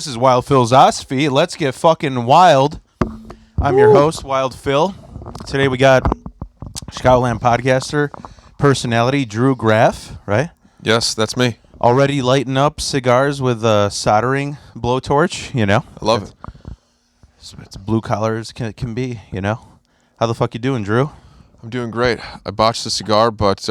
This is Wild Phil's Osophy. Let's get fucking wild. I'm your host, Wild Phil. Today we got Chicagoland podcaster, personality, Drew Graf, right? Yes, that's me. Already lighting up cigars with a soldering blowtorch, you know? I love it. It's blue collar as can be, you know? How the fuck you doing, Drew? I'm doing great. I botched the cigar, but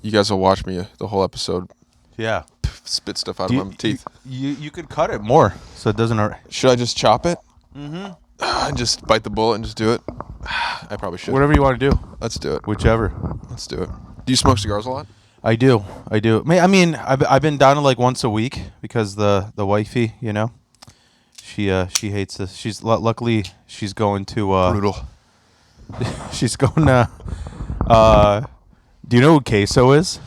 you guys will watch me the whole episode Yeah. spit stuff out of my teeth. You could cut it more so it doesn't hurt. Should I just chop it? Mm-hmm. And just bite the bullet and just do it? I probably should. Whatever you want to do. Let's do it. Whichever. Let's do it. Do you smoke cigars a lot? I do. I mean, I've been down to like once a week because the wifey, you know, she hates this. Luckily she's going to Brutal. she's going to do you know who queso is?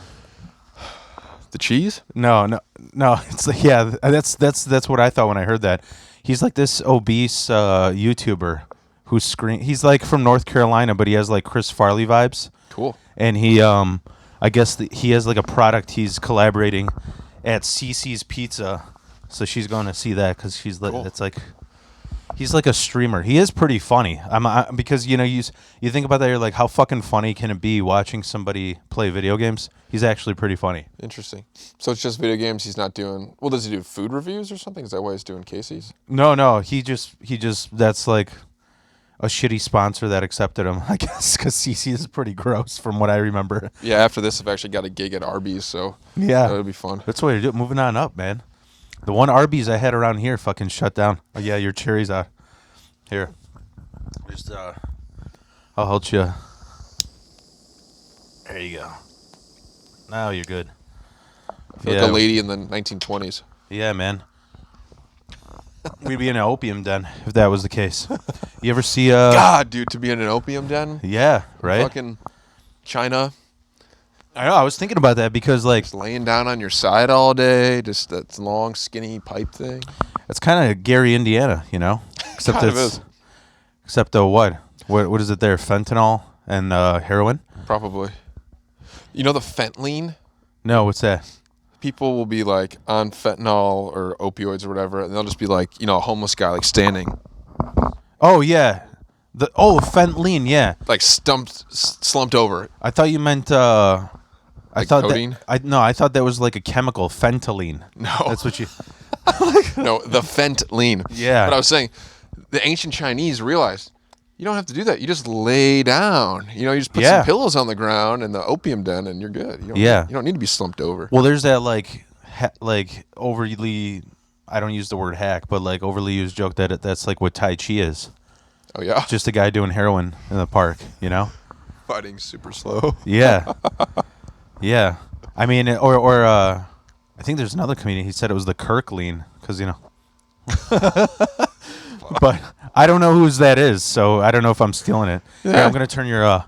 The cheese? No. It's like, yeah, that's what I thought when I heard that. He's like this obese YouTuber who's he's like from North Carolina, but he has like Chris Farley vibes. Cool. And he I guess he has like a product he's collaborating at Cece's Pizza, so she's going to see that because Cool. It's like he's like a streamer. He is pretty funny. Because you know you think about that, you're like, how fucking funny can it be watching somebody play video games? He's actually pretty funny. Interesting. So it's just video games. He's not doing. Well, does he do food reviews or something? Is that why he's doing Casey's? No. He just that's like a shitty sponsor that accepted him, I guess, because CC is pretty gross from what I remember. Yeah. After this, I've actually got a gig at Arby's, so Yeah, that'll be fun. that's what you do. Moving on up, man. The one Arby's I had around here fucking shut down. Oh yeah, your cherry's out. Here, just I'll help you. There you go. Now you're good. I feel like a lady in the 1920s. Yeah, man. We'd be in an opium den if that was the case. You ever see God, dude, to be in an opium den? Yeah, right. Fucking China. I know. I was thinking about that because like Just laying down on your side all day, just that long, skinny pipe thing. it's kind of Gary, Indiana, you know. Except Kind of it's is. except what is it there? Fentanyl and heroin? Probably. You know the fentanyl? No, what's that? People will be like on fentanyl or opioids or whatever, and they'll just be like, you know, a homeless guy like standing, Oh yeah, fentanyl. Yeah, like slumped over. I thought you meant. I Like thought codeine? I thought that was like a chemical, fentanyl. No. That's what you. No, the fentanyl. Yeah. But I was saying, the ancient Chinese realized you don't have to do that. You just lay down. You know, you just put Yeah. some pillows on the ground in the opium den, and you're good. You don't need to be slumped over. Well, there's that like overly. I don't use the word hack, but like overly used joke that that's like what Tai Chi is. Oh yeah, Just a guy doing heroin in the park, you know. fighting super slow. Yeah. Yeah. I mean, or I think there's another comedian. He said it was the Kirklean because, you know. But I don't know whose that is, so I don't know if I'm stealing it. Yeah. Here, I'm going to turn your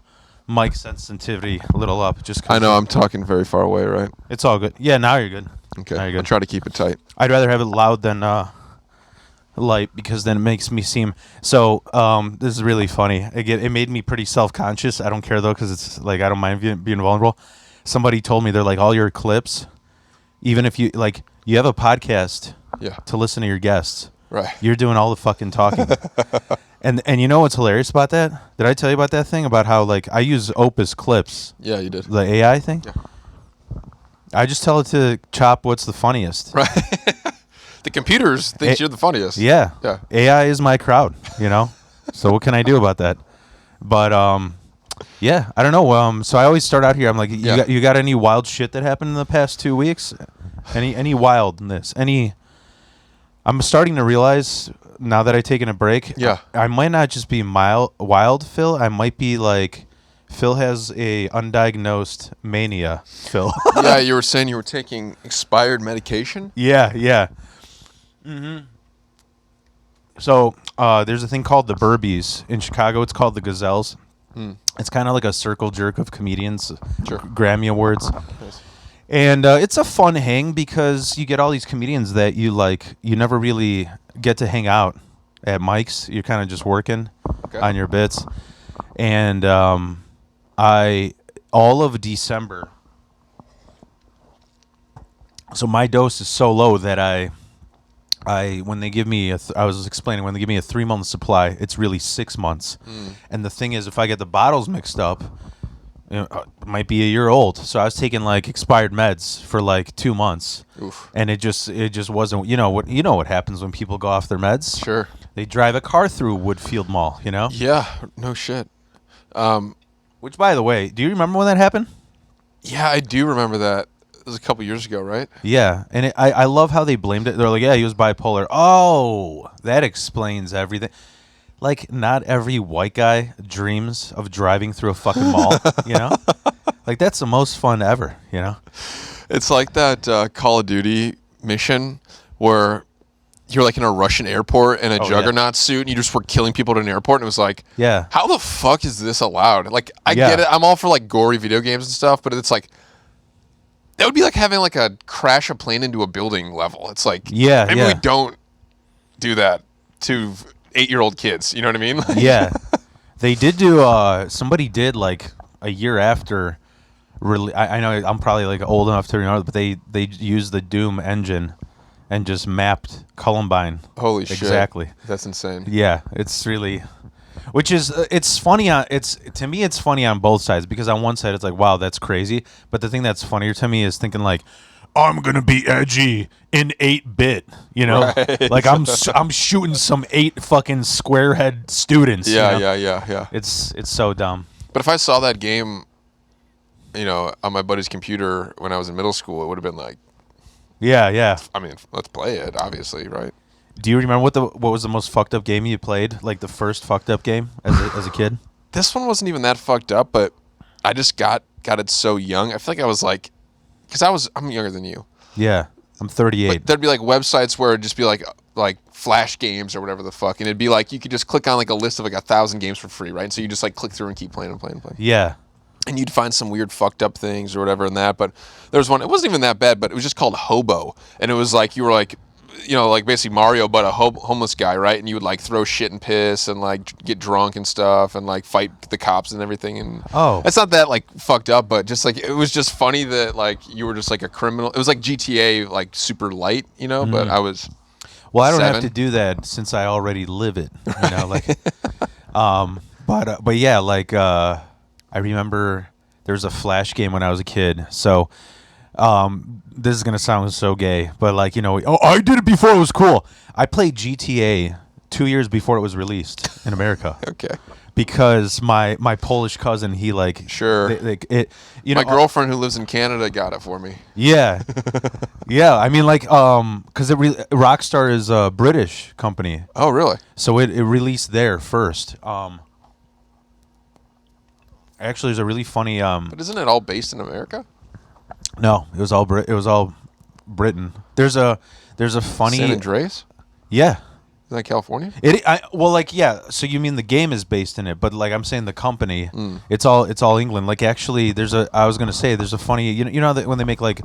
mic sensitivity a little up. Just 'cause I know I'm talking very far away, right? It's all good. Yeah, now you're good. Okay, Now you're I'll good. try to keep it tight. I'd rather have it loud than light because then it makes me seem so. This is really funny. It made me pretty self-conscious. I don't care though because it's like I don't mind being vulnerable. Somebody told me they're like all your clips, even if you like you have a podcast Yeah, to listen to your guests, right. you're doing all the fucking talking. and you know what's hilarious about that? Did I tell you about that thing about how like I use Opus Clips, Yeah, you did. the AI thing? Yeah. I just tell it to chop what's the funniest. Right. The computers think you're the funniest. Yeah. Yeah. AI is my crowd, you know? So what can I do about that? But yeah, I don't know. So I always start out here. I'm like, you got any wild shit that happened in the past 2 weeks? Any wildness? I'm starting to realize now that I've taken a break. Yeah. I might not just be wild Phil. I might be like Phil has a undiagnosed mania, Phil. Yeah, you were saying you were taking expired medication? Yeah. Mm-hmm. So there's a thing called the Burbies. In Chicago, it's called the Gazelles. It's kind of like a circle jerk of comedians, Sure. Grammy Awards. Nice. And it's a fun hang because you get all these comedians that you never really get to hang out at mics. You're kind of just working on your bits. And all of December, so my dose is so low that I when they give me I was explaining when they give me a 3 month supply, it's really 6 months. And the thing is, if I get the bottles mixed up, it might be a year old. So I was taking like expired meds for like 2 months. Oof. And it just wasn't. What happens when people go off their meds? Sure. They drive a car through Woodfield Mall. Yeah. No shit. Which, by the way, do you remember when that happened? Yeah, I do remember that. It was a couple years ago, right? Yeah, and I love how they blamed it. They're like, yeah, he was bipolar. Oh, that explains everything. Like, not every white guy dreams of driving through a fucking mall, Like, that's the most fun ever, It's like that Call of Duty mission where you're like in a Russian airport in a juggernaut suit and you just were killing people at an airport, and it was like, Yeah. how the fuck is this allowed? Like, I Yeah. get it. I'm all for like gory video games and stuff, but it's like, that would be like having like a crash a plane into a building level. It's like, maybe we don't do that to 8-year-old kids. You know what I mean? Yeah. They did do, somebody did like a year after, I know I'm probably like old enough to remember, but they used the Doom engine and just mapped Columbine. Holy shit. Exactly. That's insane. Yeah, it's really, which is it's funny to me it's funny on both sides, because on one side it's like, wow, that's crazy, but the thing that's funnier to me is thinking like, I'm gonna be edgy in 8-bit, Right. like I'm shooting some 8 fucking squarehead students. Yeah. It's so dumb. But if I saw that game, on my buddy's computer when I was in middle school, it would have been like, Yeah. I mean, let's play it, obviously, right? Do you remember what was the most fucked up game you played? Like the first fucked up game as a kid? This one wasn't even that fucked up, but I just got it so young. I feel like I was like, because I'm younger than you. Yeah, I'm 38. But there'd be like websites where it'd just be like Flash games or whatever the fuck, and it'd be like you could just click on like a list of like 1,000 games for free, right? And so you just like click through and keep playing and playing and playing. Yeah. And you'd find some weird fucked up things or whatever in that. But there was one, it wasn't even that bad, but it was just called Hobo. And it was like, you were like, like basically Mario, but a homeless guy, right? And you would like throw shit and piss and like get drunk and stuff and like fight the cops and everything. And it's not that like fucked up, but just like, it was just funny that like you were just like a criminal. It was like GTA, like super light, but I was. Well, I don't 7. have to do that since I already live it, like, but yeah, like, I remember there was a Flash game when I was a kid. So, this is going to sound so gay, but like, I did it before it was cool. I played GTA 2 years before it was released in America. Okay. Because my Polish cousin, he like, Sure. My girlfriend who lives in Canada got it for me. Yeah. Yeah. I mean, like, because Rockstar is a British company. Oh, really? So it released there first. Actually, there's a really funny. But isn't it all based in America? No, it was all Britain. There's a funny. San Andreas? Yeah. Isn't that California? So you mean the game is based in it, but like I'm saying the company, it's all England. Like actually, I was gonna say there's a funny. You know that when they make like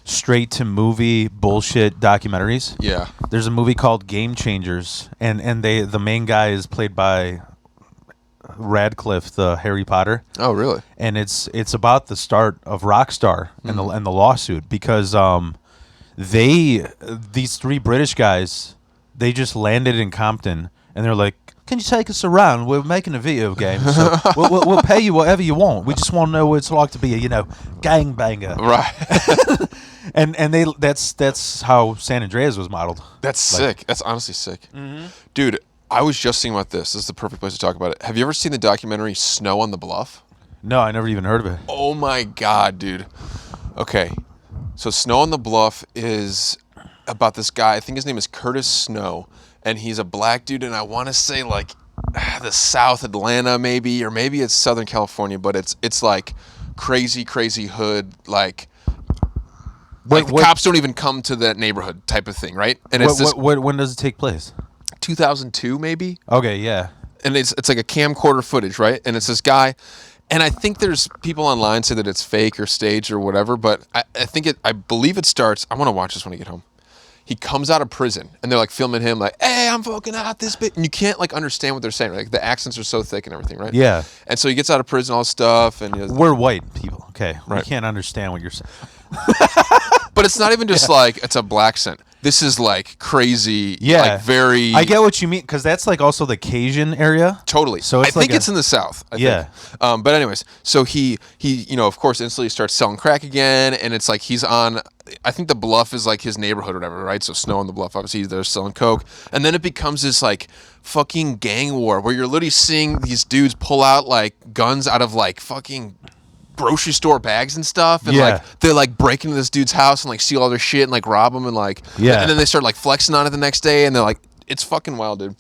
straight to movie bullshit documentaries. Yeah. There's a movie called Game Changers, and the main guy is played by Radcliffe, the Harry Potter. Oh, really? And it's about the start of Rockstar and the lawsuit, because these 3 British guys, they just landed in Compton and they're like, can you take us around? We're making a video game, so we'll pay you whatever you want. We just want to know what it's like to be a gangbanger, right? and that's how San Andreas was modeled. That's sick. That's honestly sick, dude. I was just thinking about this. This is the perfect place to talk about it. Have you ever seen the documentary Snow on the Bluff? No, I never even heard of it. Oh my God, dude. Okay. So Snow on the Bluff is about this guy. I think his name is Curtis Snow, and he's a black dude, and I want to say like the South Atlanta maybe, or maybe it's Southern California, but it's like crazy hood, like the cops don't even come to that neighborhood type of thing, right? And when does it take place? 2002 maybe. Okay, yeah. And it's like a camcorder footage, right? And it's this guy, and I think there's people online say that it's fake or staged or whatever, but I believe it starts. I want to watch this when I get home. He comes out of prison, and they're like filming him, like, "Hey, I'm fucking out this bit," and you can't like understand what they're saying. Like the accents are so thick and everything, right? Yeah. And so he gets out of prison, all this stuff, and we're white people, okay? Right. We can't understand what you're saying. But it's not even just like it's a black scent. This is like crazy. Yeah, like very. I get what you mean because that's like also the Cajun area. Totally. So I it's think like it's in the South. I Yeah. think. But anyways, so he of course instantly starts selling crack again, and it's like he's on. I think the Bluff is like his neighborhood or whatever, right? So Snow on the Bluff, obviously, they're selling coke, and then it becomes this like fucking gang war where you're literally seeing these dudes pull out like guns out of like fucking grocery store bags and stuff, and like they're like break into this dude's house and like steal all their shit and like rob him and like and then they start like flexing on it the next day, and they're like, it's fucking wild, dude.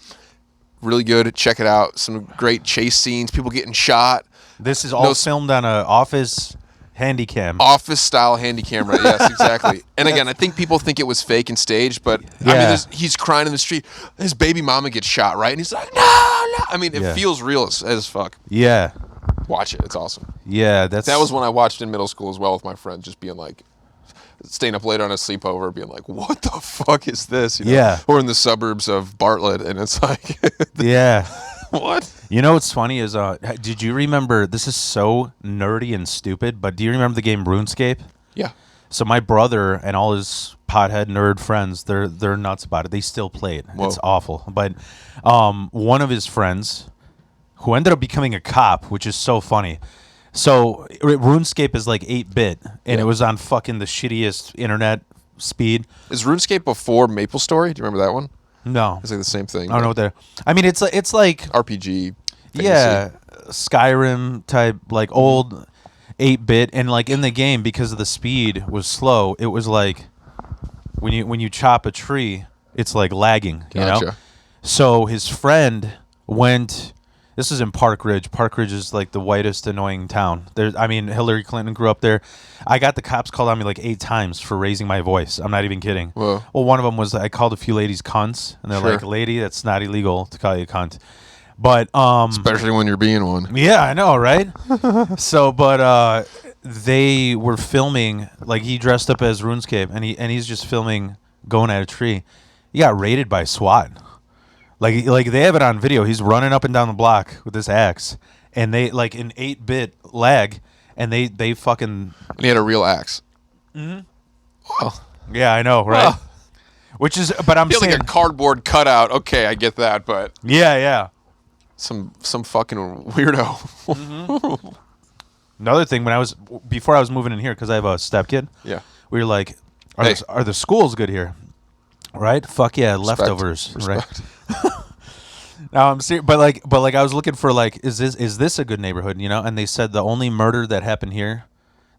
Really good. Check it out. Some great chase scenes, people getting shot. This is all filmed on a office handycam. Office style handy camera. Yes, exactly. And again, I think people think it was fake and staged, but I mean, he's crying in the street. His baby mama gets shot, right? And he's like, no. I mean, it feels real as fuck. Yeah. Watch it. It's awesome. Yeah, that was when I watched in middle school as well with my friend, just being like, staying up late on a sleepover, being like, what the fuck is this? You know? Yeah. Or in the suburbs of Bartlett, and it's like, yeah. What? You know what's funny is, did you remember, this is so nerdy and stupid, but do you remember the game RuneScape? Yeah. So my brother and all his pothead nerd friends, they're nuts about it. They still play it. Whoa. It's awful. But one of his friends, who ended up becoming a cop, which is so funny. So RuneScape is like 8-bit, and it was on fucking the shittiest internet speed. Is RuneScape before MapleStory? Do you remember that one? No. It's like the same thing. I don't know what they're... I mean, it's like... RPG. Fantasy. Yeah, Skyrim type, like old 8-bit, and like in the game, because of the speed was slow, it was like when you chop a tree, it's like lagging, you know? So his friend went... This is in Park Ridge. Park Ridge is like the whitest, annoying town. I mean, Hillary Clinton grew up there. I got the cops called on me like 8 times for raising my voice. I'm not even kidding. Whoa. Well, one of them was I called a few ladies cunts, and they're like, "Lady, that's not illegal to call you a cunt." But especially when you're being one. Yeah, I know, right? So, but they were filming. Like he dressed up as RuneScape, and he's just filming going at a tree. He got raided by SWAT. Like they have it on video. He's running up and down the block with this axe, and they like in 8-bit lag, and they fucking. And he had a real axe. Mm-hmm. Well, yeah, I know, right? Well, which is, but I'm saying like a cardboard cutout. Okay, I get that, but yeah. Some fucking weirdo. Mm-hmm. Another thing, before I was moving in here, because I have a stepkid. Yeah. We were like, are the schools good here? Right? Fuck yeah, leftovers. Right. Now I'm serious, but like I was looking for like, is this a good neighborhood? You know, and they said the only murder that happened here,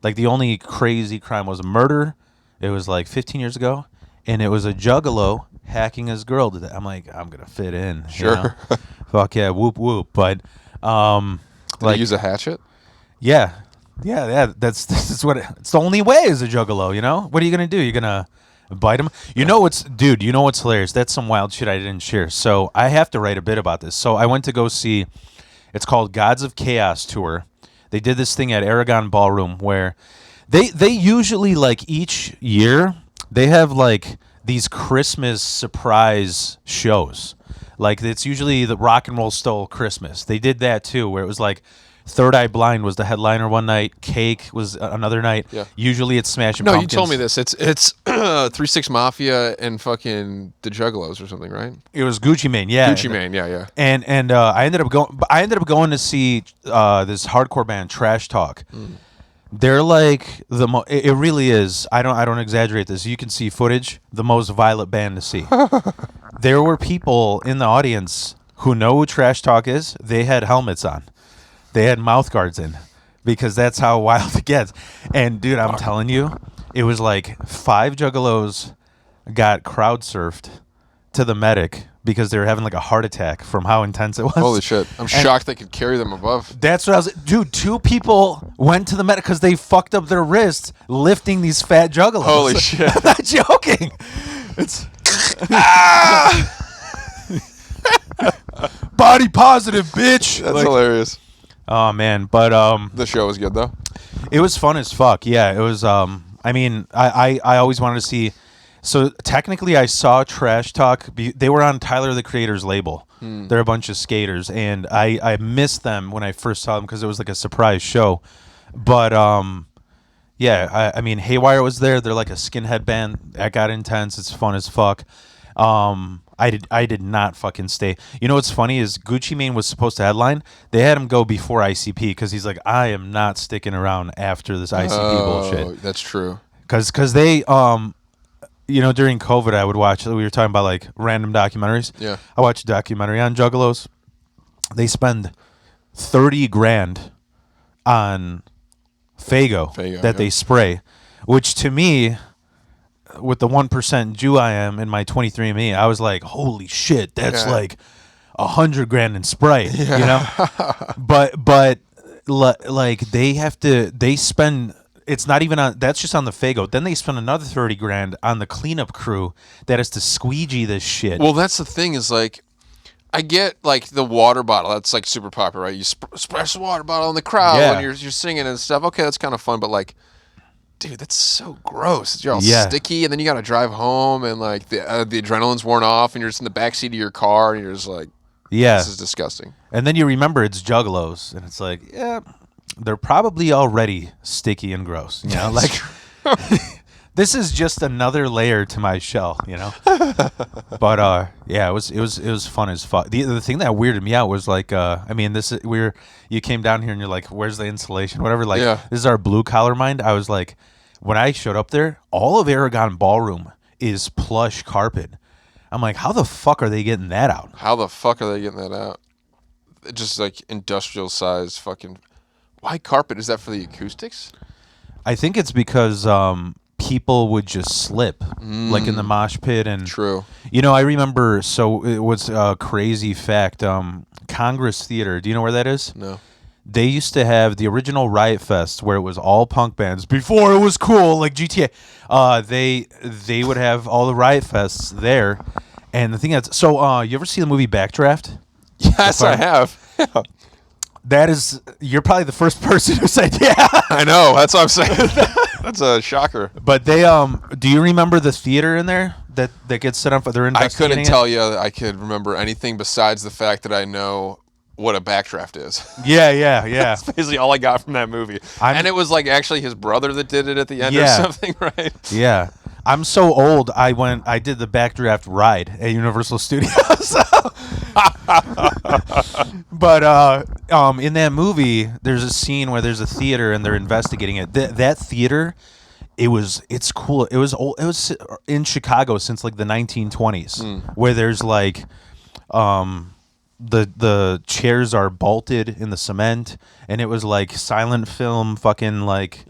like the only crazy crime was a murder. It was like 15 years ago, and it was a juggalo hacking his girl to death. I'm like, I'm gonna fit in. Sure. You know? Fuck yeah, whoop whoop. But did he use a hatchet? Yeah. That's what it's the only way is a juggalo. You know, what are you gonna do? You're gonna bite him? You know what's hilarious? That's some wild shit I didn't share. So I have to write a bit about this. So I went to go see, it's called Gods of Chaos Tour. They did this thing at Aragon Ballroom where they usually, like, each year they have like these Christmas surprise shows. Like it's usually the Rock and Roll Stole Christmas. They did that too, where it was like Third Eye Blind was the headliner one night. Cake was another night. Yeah. Usually it's Smashing Pumpkins. No, you told me this. It's 3-6 Mafia and fucking the Juggalos or something, right? It was Gucci Mane, yeah. Gucci Mane, yeah. And I ended up going to see this hardcore band Trash Talk. They're like it really is. I don't exaggerate this. You can see footage. The most violent band to see. There were people in the audience who know who Trash Talk is. They had helmets on. They had mouth guards in because that's how wild it gets. And dude, I'm telling you, it was like 5 juggalos got crowd surfed to the medic because they were having like a heart attack from how intense it was. Holy shit. I'm shocked they could carry them above. That's what I was... Dude, 2 people went to the medic because they fucked up their wrists lifting these fat juggalos. Holy shit. I'm not joking. It's... Body positive, bitch. That's hilarious. Oh, man. But... the show was good, though? It was fun as fuck. Yeah, it was... I mean, I always wanted to see... So technically, I saw Trash Talk. They were on Tyler, the Creator's label. They're a bunch of skaters, and I missed them when I first saw them because it was like a surprise show. But yeah, Yeah, I mean, Haywire was there. They're like a skinhead band. That got intense. It's fun as fuck. I did not fucking stay. You know what's funny is Gucci Mane was supposed to headline. They had him go before ICP because he's like, I am not sticking around after this ICP bullshit. That's true. Because they during COVID I would watch. We were talking about like random documentaries. Yeah. I watched a documentary on Juggalos. They spend 30 grand on Fago that they spray, which to me, with the 1% Jew I am in my 23andMe, I was like, holy shit, that's like 100 grand in spray, you know. but like they spend. It's not even on. That's just on the Fago. Then they spend another 30 grand on the cleanup crew that is to squeegee this shit. Well, that's the thing is like, I get like the water bottle. That's like super popular, right? You splash the water bottle in the crowd when you're singing and stuff. Okay, that's kind of fun, but like, dude, that's so gross. You're all sticky, and then you got to drive home, and like the adrenaline's worn off, and you're just in the backseat of your car, and you're just like, this is disgusting. And then you remember it's Juggalos, and it's like, they're probably already sticky and gross. You know, like this is just another layer to my shell. You know, but it was fun as fuck. The thing that weirded me out was like, I mean, you came down here and you're like, where's the insulation, whatever. Like, this is our blue collar mind. I was like, when I showed up there, all of Aragon Ballroom is plush carpet. I'm like, how the fuck are they getting that out? Just like industrial size fucking. Why carpet? Is that for the acoustics? I think it's because people would just slip, like in the mosh pit. And true. You know, I remember. So it was a crazy fact. Congress Theater. Do you know where that is? No. They used to have the original Riot Fest where it was all punk bands before it was cool, like GTA. They would have all the Riot Fests there, and the thing is, so you ever see the movie Backdraft? Yes, I have. That is, you're probably the first person who said yeah. I know. That's what I'm saying. That's a shocker. But they, do you remember the theater in there that gets set up? They're investigating. I couldn't tell you I could remember anything besides the fact that I know what a backdraft is. Yeah. That's basically all I got from that movie. And it was like actually his brother that did it at the end or something, right? Yeah. I'm so old. I did the Backdraft ride at Universal Studios. But in that movie, there's a scene where there's a theater and they're investigating it. That theater, it's cool. It was old. It was in Chicago since like the 1920s, where there's like, the chairs are bolted in the cement, and it was like silent film, fucking like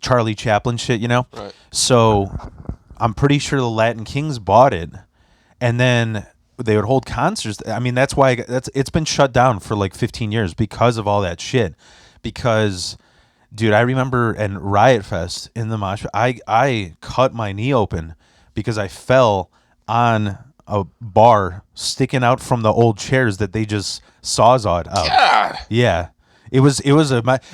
Charlie Chaplin shit, you know. Right. So I'm pretty sure the Latin Kings bought it, and then they would hold concerts. I mean, that's why it's been shut down for like 15 years because of all that shit. Because, dude, I remember in Riot Fest in the mosh pit, I cut my knee open because I fell on a bar sticking out from the old chairs that they just sawzawed out. God. Yeah, it was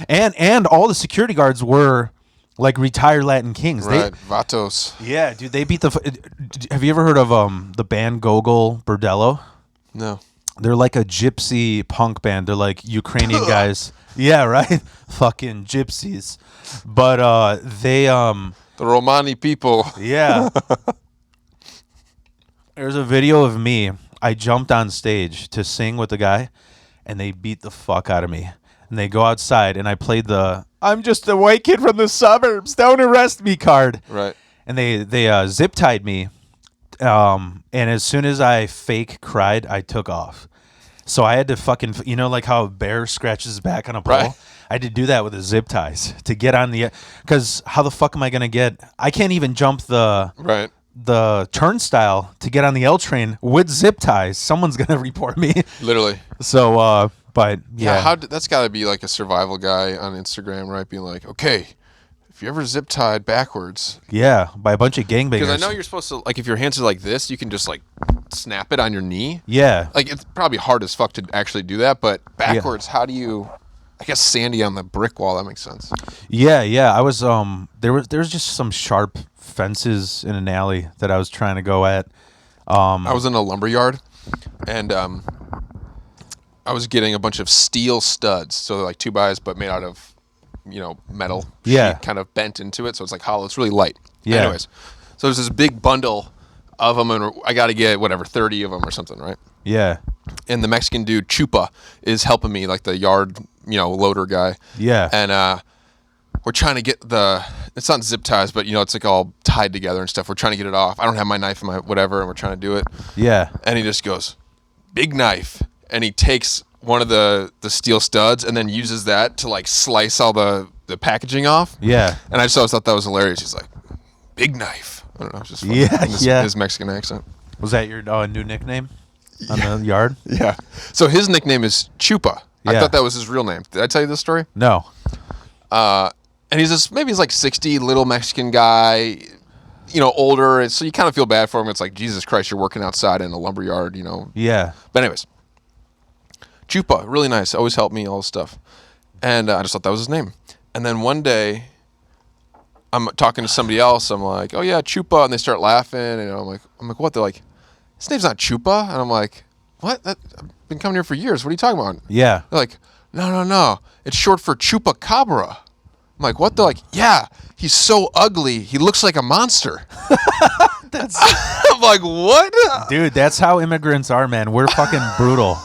and all the security guards were like retired Latin Kings. Right, Vatos. Yeah, dude, they beat have you ever heard of the band Gogol Bordello? No. They're like a gypsy punk band. They're like Ukrainian guys. Yeah, right? Fucking gypsies. But they the Romani people. Yeah. There's a video of me. I jumped on stage to sing with the guy, and they beat the fuck out of me. And they go outside, and I played the "I'm just a white kid from the suburbs, don't arrest me" card. Right. And they zip tied me, and as soon as I fake cried, I took off. So I had to fucking, you know, like how a bear scratches his back on a pole. Right. I had to do that with the zip ties to get on because how the fuck am I gonna get? I can't even jump the turnstile to get on the L train with zip ties. Someone's gonna report me. Literally. So, but yeah, that's got to be like a survival guy on Instagram, right? Being like, okay, if you ever zip tied backwards, by a bunch of gangbangers. Because I know you're supposed to, like, if your hands are like this, you can just like snap it on your knee. Yeah, like it's probably hard as fuck to actually do that, but backwards, how do you? I guess sandy on the brick wall. That makes sense. Yeah. I was there was just some sharp fences in an alley that I was trying to go at. I was in a lumber yard, and I was getting a bunch of steel studs, so they're like 2x, but made out of metal Yeah. sheet kind of bent into it, so it's like hollow. It's really light. Yeah. Anyways, so there's this big bundle of them, and I got to get 30 of them or something, right? Yeah. And the Mexican dude Chupa is helping me, like the yard loader guy. Yeah. And we're trying to get it's not zip ties, but it's like all tied together and stuff. We're trying to get it off. I don't have my knife and my whatever, and we're trying to do it. Yeah. And he just goes, big knife, and he takes one of the steel studs and then uses that to like slice all the packaging off. Yeah. And I just always thought that was hilarious. He's like, big knife. I don't know, it's just funny. Yeah. His Mexican accent. Was that your new nickname on the yard? Yeah. So his nickname is Chupa. I Yeah. thought that was his real name. Did I tell you this story? No. And he's like 60, little Mexican guy, older. And so you kind of feel bad for him. It's like, Jesus Christ, you're working outside in a lumber yard, Yeah. But anyways, Chupa, really nice. Always helped me, all this stuff. And I just thought that was his name. And then one day, I'm talking to somebody else. I'm like, oh yeah, Chupa. And they start laughing. And I'm like, what? They're like, his name's not Chupa. And I'm like, what? I've been coming here for years. What are you talking about? Yeah. They're like, no. It's short for Chupacabra. I'm like, what? They're like, yeah, he's so ugly. He looks like a monster. I'm like, what? Dude, that's how immigrants are, man. We're fucking brutal.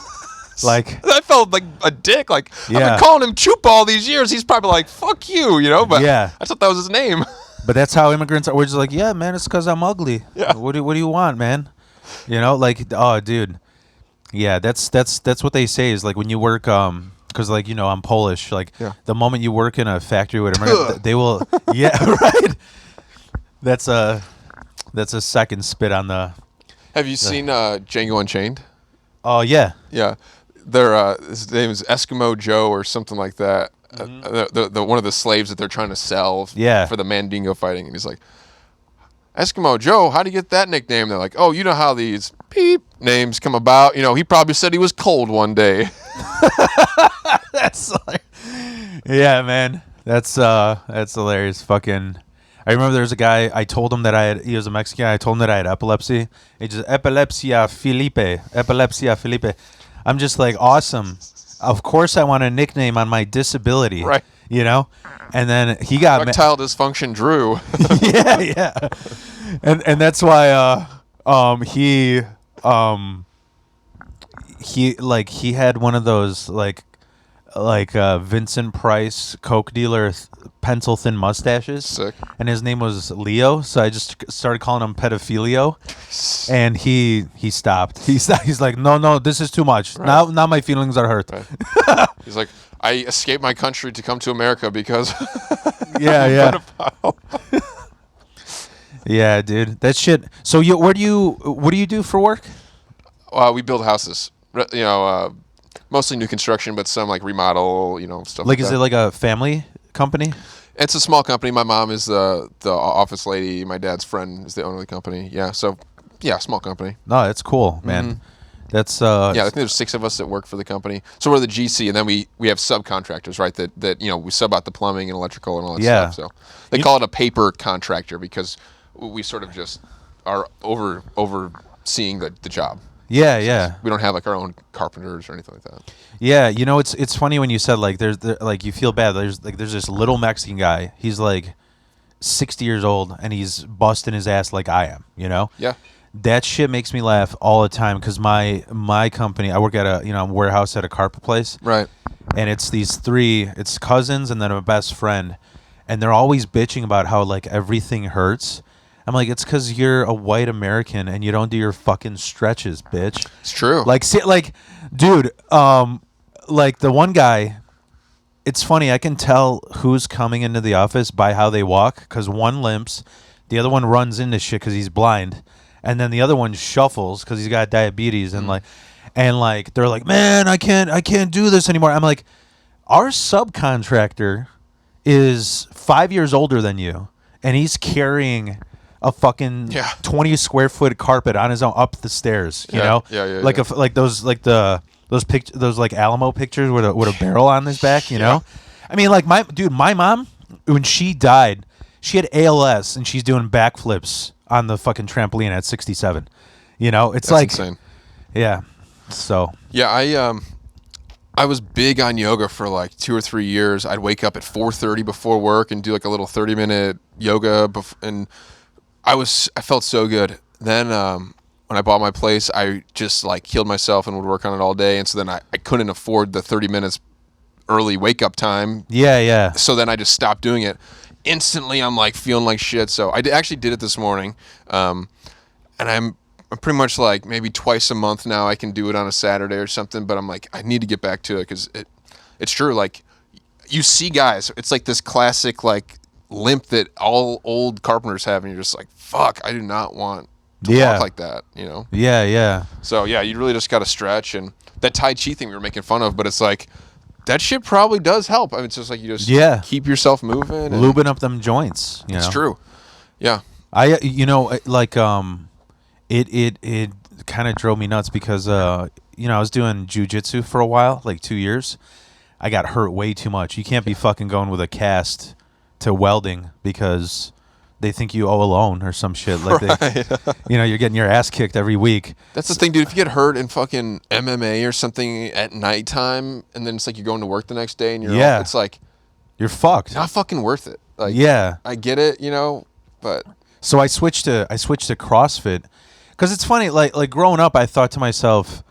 Like, I felt like a dick. Like, I've Yeah. been calling him Chupa all these years. He's probably like, fuck you, But Yeah. I thought that was his name. but that's how immigrants are. We're just like, yeah, man, it's because I'm ugly. Yeah. What do you want, man? Like, oh, dude. Yeah, that's what they say is like when you work, because like I'm Polish. Like Yeah. the moment you work in a factory with immigrants, they will. Yeah, right. That's a second spit on the. Have you seen Django Unchained? Oh yeah. Yeah. His name is Eskimo Joe or something like that. The one of the slaves that they're trying to sell Yeah. for the Mandingo fighting. And he's like, Eskimo Joe, how do you get that nickname? They're like, oh, you know how these beep names come about. He probably said he was cold one day. That's like, yeah, man. That's hilarious. Fucking. I remember there was a guy. I told him that he was a Mexican. I told him that I had epilepsy. He just epilepsia Felipe. I'm just like, awesome. Of course, I want a nickname on my disability. Right. And then he got Erectile dysfunction Drew. yeah. And that's why he had one of those like Vincent Price Coke dealer pencil thin mustaches. Sick. And his name was Leo, so I just started calling him Pedophilia, and he stopped. He's like, no, this is too much. Right. Now my feelings are hurt. Right. He's like, I escaped my country to come to America because Yeah. Yeah, dude, that shit. So what do you do for work? we build houses. Mostly new construction, but some like remodel, stuff like that. Is it like a family company? It's a small company. My mom is the office lady. My dad's friend is the owner of the company. Yeah, so small company. No, that's cool, man. Mm-hmm. That's I think there's 6 of us that work for the company. So we're the GC, and then we have subcontractors, right? That we sub out the plumbing and electrical and all that Yeah. stuff. So they call it a paper contractor because we sort of just are overseeing the job. Yeah. We don't have like our own carpenters or anything like that. Yeah, it's funny when you said like like you feel bad. There's this little Mexican guy. He's like 60 years old and he's busting his ass like I am. Yeah. That shit makes me laugh all the time because my company, I work at a warehouse at a carpet place. Right. And it's these 3, it's cousins and then a best friend, and they're always bitching about how like everything hurts. I'm like, it's because you're a white American and you don't do your fucking stretches, bitch. It's true. Like, see, like, dude, like the one guy, it's funny. I can tell who's coming into the office by how they walk because one limps, the other one runs into shit because he's blind, and then the other one shuffles because he's got diabetes and like they're like, man, I can't do this anymore. I'm like, our subcontractor is 5 years older than you, and he's carrying a fucking 20 square foot carpet on his own up the stairs, you know? Yeah. Like those like Alamo pictures with a barrel on his back, you know? I mean, like my mom, when she died, she had ALS and she's doing backflips on the fucking trampoline at 67. It's That's like insane. Yeah. So Yeah, I was big on yoga for like 2 or 3 years. I'd wake up at 4:30 before work and do like a little 30-minute yoga, and I felt so good. Then when I bought my place, I just like killed myself and would work on it all day, and so then I couldn't afford the 30 minutes early wake up time. Yeah. So then I just stopped doing it. Instantly, I'm like feeling like shit. So I actually did it this morning, and I'm pretty much like maybe twice a month now. I can do it on a Saturday or something, but I'm like I need to get back to it because it's true. Like you see guys, it's like this classic like limp that all old carpenters have, and you're just like, fuck, I do not want to walk like that, you know? Yeah. So yeah, you really just got to stretch, and that Tai Chi thing we were making fun of, but it's like that shit probably does help. I mean, it's just like you just keep yourself moving, lubing up them joints. You it's know? True. Yeah. It kind of drove me nuts because I was doing jujitsu for a while, like 2 years. I got hurt way too much. You can't be fucking going with a cast to welding because they think you owe a loan or some shit. Like you're getting your ass kicked every week. That's the thing, dude. If you get hurt in fucking MMA or something at nighttime, and then it's like you're going to work the next day, and it's like you're fucked. Not fucking worth it. Like, I get it, but so I switched to CrossFit because it's funny. Like growing up, I thought to myself,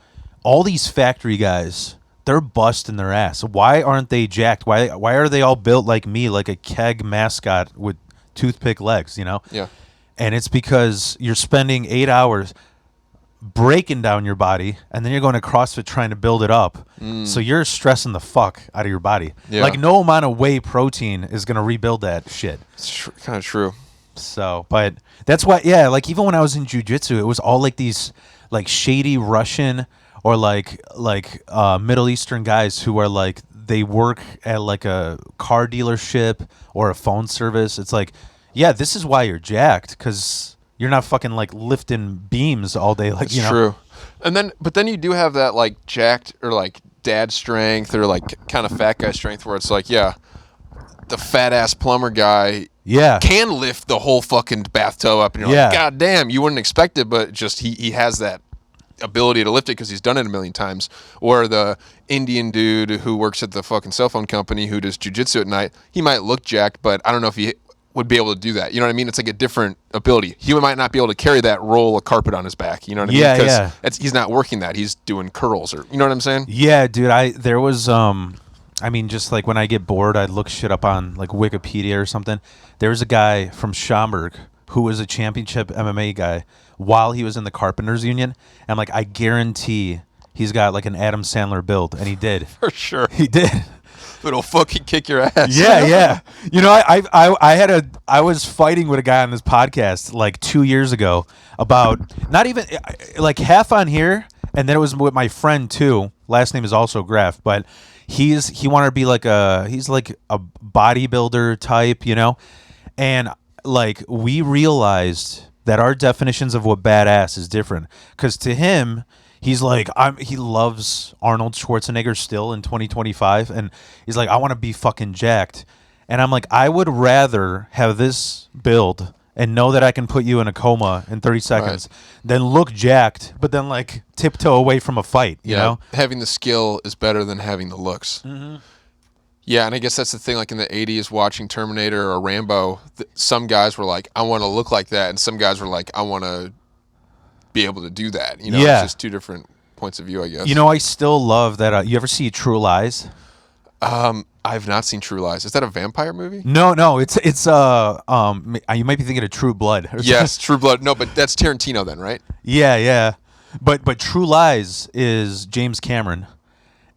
all these factory guys, they're busting their ass. Why aren't they jacked? Why are they all built like me, like a keg mascot with toothpick legs, Yeah. And it's because you're spending 8 hours breaking down your body, and then you're going to CrossFit trying to build it up. So you're stressing the fuck out of your body. Yeah. Like no amount of whey protein is going to rebuild that shit. It's kind of true. So, but that's why, like even when I was in jiu-jitsu, it was all like these like shady Russian or like Middle Eastern guys who are like, they work at like a car dealership or a phone service. It's like, yeah, this is why you're jacked, because you're not fucking like lifting beams all day. Like, It's true. But then you do have that like jacked or like dad strength or like kind of fat guy strength where it's like, yeah, the fat ass plumber guy can lift the whole fucking bathtub up, and you're like, God damn, you wouldn't expect it, but just he has that ability to lift it because he's done it a million times. Or the Indian dude who works at the fucking cell phone company who does jujitsu at night, he might look jacked, but I don't know if he would be able to do that. You know what I mean? It's like a different ability. He might not be able to carry that roll of carpet on his back. You know what I mean? Because he's not working that. He's doing curls, or you know what I'm saying? Yeah, dude. There was just like when I get bored, I look shit up on like Wikipedia or something. There was a guy from Schaumburg who was a championship MMA guy while he was in the Carpenters Union. And I'm like, I guarantee he's got like an Adam Sandler build, and he did. For sure. He did. But it'll fucking kick your ass. Yeah. I was fighting with a guy on this podcast like 2 years ago about not even like half on here, and then it was with my friend too. Last name is also Graf, but he wanted to be he's like a bodybuilder type, and like we realized that our definitions of what badass is different, because to him, he's like, he loves Arnold Schwarzenegger still in 2025, and he's like, I want to be fucking jacked. And I'm like, I would rather have this build and know that I can put you in a coma in 30 seconds than look jacked, but then like tiptoe away from a fight, you know? Having the skill is better than having the looks. Mm-hmm. Yeah, and I guess that's the thing, like in the 80s watching Terminator or Rambo, some guys were like, I want to look like that, and some guys were like, I want to be able to do that. It's just two different points of view, I guess. I still love that. You ever see True Lies? I've not seen True Lies. Is that a vampire movie? No, it's you might be thinking of True Blood. Yes, True Blood. No, but that's Tarantino then, right? Yeah. But True Lies is James Cameron,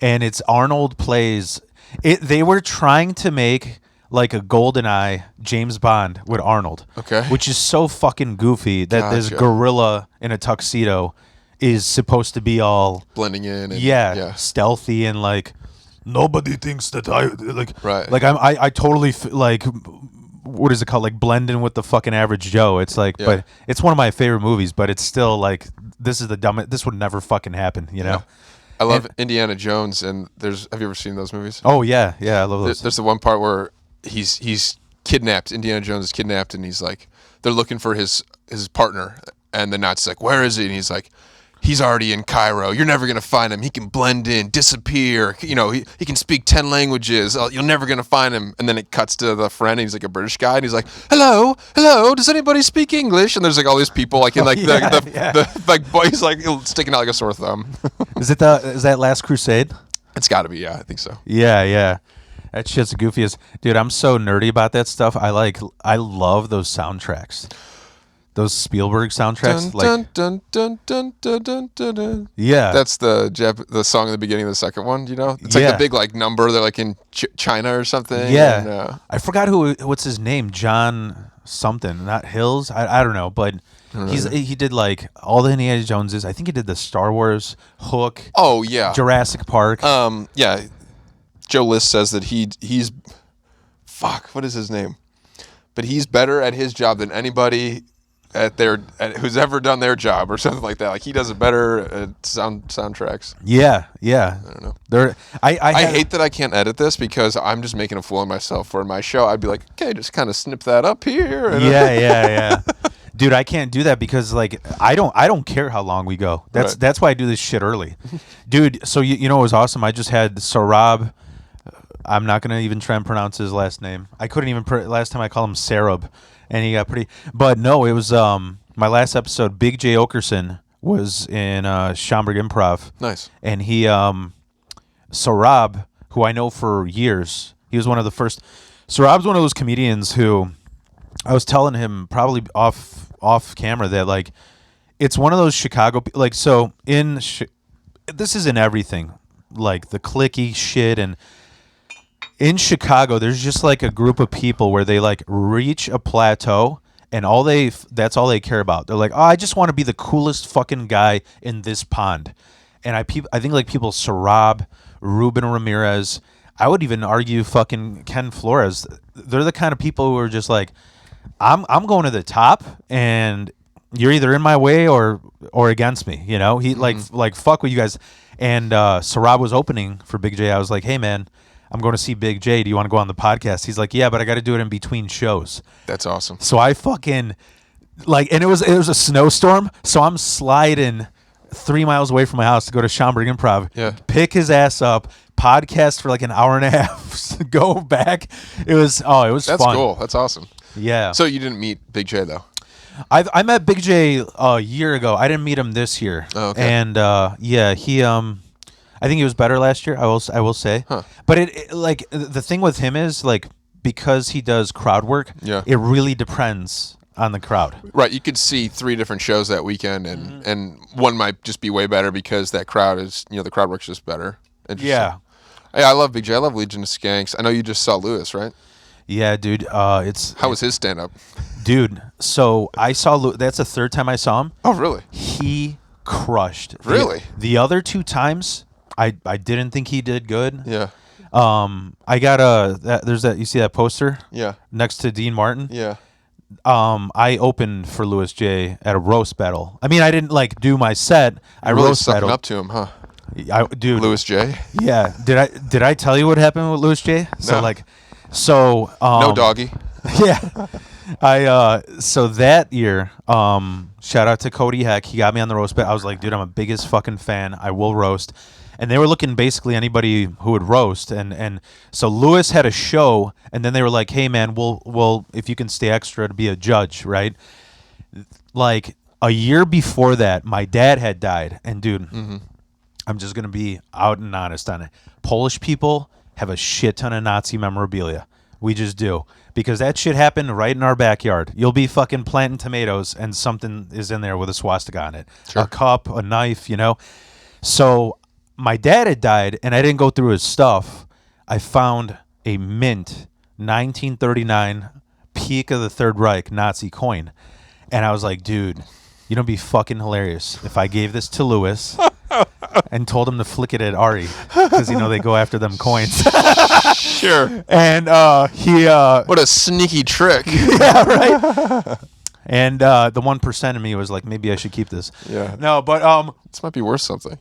and it's Arnold plays it. They were trying to make like a GoldenEye James Bond with Arnold. Okay. Which is so fucking goofy that this gorilla in a tuxedo is supposed to be all blending in and stealthy and like nobody thinks that I like right. Like I totally like what is it called, like blend in with the fucking average Joe. It's like but it's one of my favorite movies, but it's still like this is the dumbest, this would never fucking happen, know? I love Indiana Jones, and have you ever seen those movies? Oh yeah, I love those. There's the one part where he's kidnapped. Indiana Jones is kidnapped, and he's like, they're looking for his partner, and the Nazi's like, where is he? And he's like, he's already in Cairo. You're never gonna find him. He can blend in, disappear. You know, he can speak 10 languages. You're never gonna find him. And then it cuts to the friend. And he's like a British guy, and he's like, "Hello, hello. Does anybody speak English?" And there's like all these people like in like the like boys like sticking out like a sore thumb. Is that Last Crusade? It's got to be. Yeah, I think so. Yeah. That shit's the goofiest. Dude, I'm so nerdy about that stuff. I love those soundtracks. Those Spielberg soundtracks. Dun, dun, dun, dun, dun, dun, dun, dun. Yeah. That's the song in the beginning of the second one, you know? It's like the big like number. They're like in China or something. Yeah. And, I forgot what's his name. John something. Not Hills. I don't know. But he did like all the Indiana Joneses. I think he did the Star Wars, Hook. Oh, yeah. Jurassic Park. Yeah. Joe List says that he's fuck, what is his name? But he's better at his job than anybody who's ever done their job or something like that. Like he does it better at soundtracks. Yeah. I don't know. I hate that I can't edit this because I'm just making a fool of myself for my show. I'd be like, okay, just kind of snip that up here. And Yeah. Dude, I can't do that because like I don't care how long we go. That's why I do this shit early. Dude, so you know what was awesome? I just had Sarab. I'm not gonna even try and pronounce his last name. I couldn't even last time I called him Sarab, and he got pretty. But no, it was my last episode. Big J Okerson was in Schaumburg Improv. Nice. And he Sarab, who I know for years, he was one of the first. Sarab's one of those comedians who I was telling him probably off camera that like it's one of those Chicago like so this is in everything like the clicky shit and. In Chicago, there's just like a group of people where they like reach a plateau and that's all they care about. They're like, oh, I just want to be the coolest fucking guy in this pond. And I think like people, Sarab, Ruben Ramirez, I would even argue fucking Ken Flores. They're the kind of people who are just like, I'm going to the top and you're either in my way or against me. You know, he like fuck with you guys. And Sarab was opening for Big J. I was like, hey man, I'm going to see Big J. Do you want to go on the podcast? He's like, yeah, but I got to do it in between shows. That's awesome. So I fucking like, and it was a snowstorm. So I'm sliding 3 miles away from my house to go to Schaumburg Improv. Yeah. Pick his ass up, podcast for like an hour and a half, go back. It was That's fun. That's cool. That's awesome. Yeah. So you didn't meet Big J though? I met Big J a year ago. I didn't meet him this year. Oh, okay. And yeah, he I think he was better last year. I will say. Huh. But it like the thing with him is like because he does crowd work. Yeah. It really depends on the crowd. Right. You could see 3 different shows that weekend, and one might just be way better because that crowd is the crowd work's just better. Yeah. Hey, I love Big J. I love Legion of Skanks. I know you just saw Lewis, right? Yeah, dude. How was his stand up? Dude, so I saw that's the third time I saw him. Oh, really? He crushed. Really? The other 2 times I didn't think he did good. Yeah. I got there's that, you see that poster? Yeah. Next to Dean Martin? Yeah. I opened for Louis J at a roast battle. I mean, I didn't like do my set. I really roast sucking battled. up to him, huh? Dude, Louis J. Yeah. Did I tell you what happened with Louis J? No. No doggy. Yeah. So that year, shout out to Cody Heck. He got me on the roast battle. I was like, dude, I'm a biggest fucking fan. I will roast. And they were looking basically anybody who would roast, and so Lewis had a show, and then they were like, "Hey man, we'll if you can stay extra to be a judge, right?" Like a year before that, my dad had died, and dude, I'm just gonna be out and honest on it. Polish people have a shit ton of Nazi memorabilia. We just do because that shit happened right in our backyard. You'll be fucking planting tomatoes, and something is in there with a swastika on it, Sure. A cup, a knife, So. My dad had died, and I didn't go through his stuff. I found a mint 1939 peak of the Third Reich Nazi coin, and I was like, dude, it'd be fucking hilarious if I gave this to Lewis and told him to flick it at Ari because they go after them coins. Sure. And he what a sneaky trick. Yeah, right. And the 1% of me was like, maybe I should keep this. Yeah. No, but this might be worth something.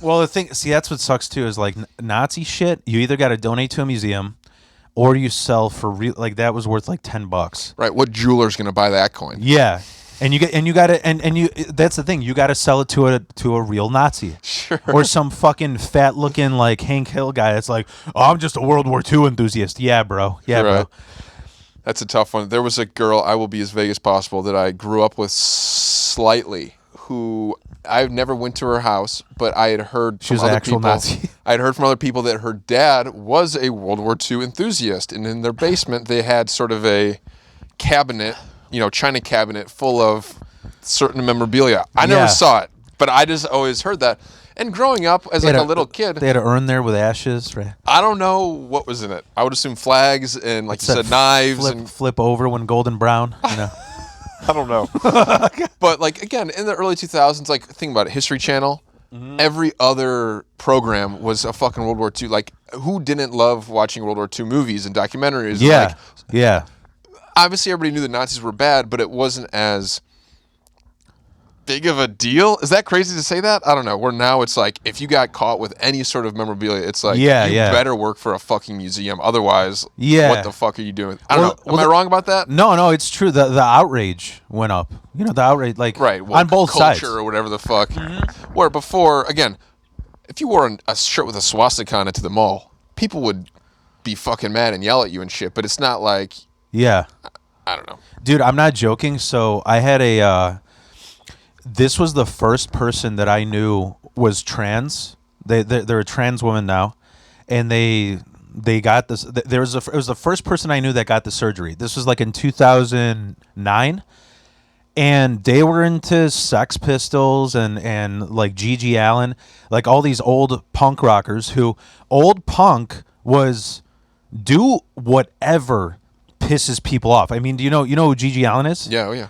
Well, the thing, that's what sucks too, is like Nazi shit. You either got to donate to a museum, or you sell for real. Like that was worth like $10. Right. What jeweler's gonna buy that coin? Yeah, And you got to and you that's the thing, you got to sell it to a real Nazi. Sure. Or some fucking fat looking like Hank Hill guy that's like, "Oh, I'm just a World War II enthusiast." Yeah, bro. Yeah, Right. bro. That's a tough one. There was a girl, I will be as vague as possible, that I grew up with slightly, who I never went to her house, but I had heard She from was an other actual people. Nazi. I had heard from other people that her dad was a World War II enthusiast, and in their basement they had sort of a cabinet, china cabinet full of certain memorabilia. I never Yeah. saw it, but I just always heard that. And growing up as like a little kid, They had an urn there with ashes, right? I don't know what was in it. I would assume flags and, like you said, knives and flip over when golden brown. I don't know. But like again, in the early 2000s, like think about it, History Channel, every other program was a fucking World War II. Like who didn't love watching World War II movies and documentaries? Yeah, Like, yeah. obviously everybody knew the Nazis were bad, but it wasn't as big of a deal. Is that crazy to say that? I don't know. Where now it's like if you got caught with any sort of memorabilia, it's like you better work for a fucking museum. Otherwise, what the fuck are you doing? I don't know. Am I wrong about that? No, it's true. The outrage went up. The outrage, like on both culture sides. or whatever the fuck. Where before, again, if you wore a shirt with a swastika on it to the mall, people would be fucking mad and yell at you and shit. But it's not like, Yeah. I don't know. Dude, I'm not joking. So I had this was the first person that I knew was trans. They're a trans woman now, and they got this. It was the first person I knew that got the surgery. This was like in 2009, and they were into Sex Pistols and like Gigi Allen, like all these old punk rockers. Who old punk was do whatever pisses people off. I mean, do you know who Gigi Allen is? Yeah, oh yeah.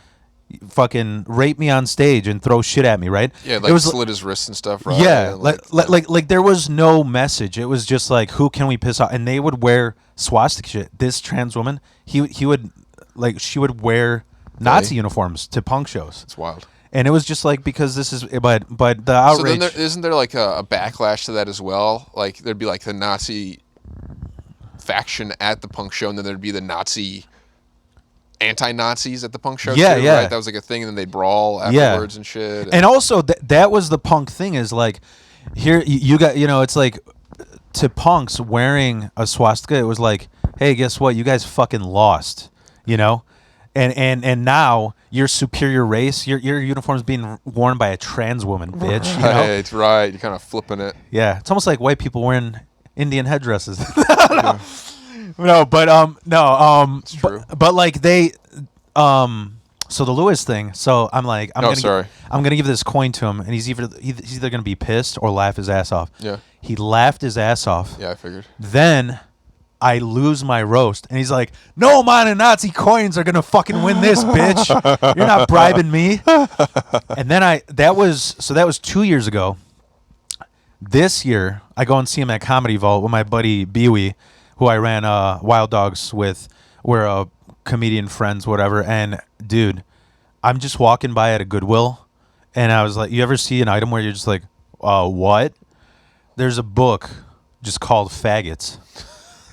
Fucking rape me on stage and throw shit at me, right? Yeah, like slit his wrists and stuff, right? Yeah, like there was no message. It was just like, who can we piss off? And they would wear swastika shit. This trans woman, she would wear Nazi uniforms to punk shows. It's wild. And it was just like, because this is, but the outrage. So then isn't there like a backlash to that as well? Like there'd be like the Nazi faction at the punk show, and then there'd be the Nazi anti-Nazis at the punk show. Yeah, too, yeah. Right? That was like a thing, and then they brawl afterwards and shit. And also that was the punk thing, is like, here you got, it's like, to punks wearing a swastika, it was like, hey, guess what? You guys fucking lost, And now your superior race, your uniform's being worn by a trans woman, bitch. Right. You're kind of flipping it. Yeah, it's almost like white people wearing Indian headdresses. No, but It's true. but like they, so the Lewis thing. So I'm like, I'm gonna give this coin to him, and he's either gonna be pissed or laugh his ass off. Yeah. He laughed his ass off. Yeah, I figured. Then I lose my roast, and he's like, "No amount of Nazi coins are gonna fucking win this, bitch. You're not bribing me." And then that was 2 years ago. This year, I go and see him at Comedy Vault with my buddy Bewey, who I ran Wild Dogs with. We're comedian friends, whatever. And dude, I'm just walking by at a Goodwill, and I was like, you ever see an item where you're just like, what? There's a book just called Faggots.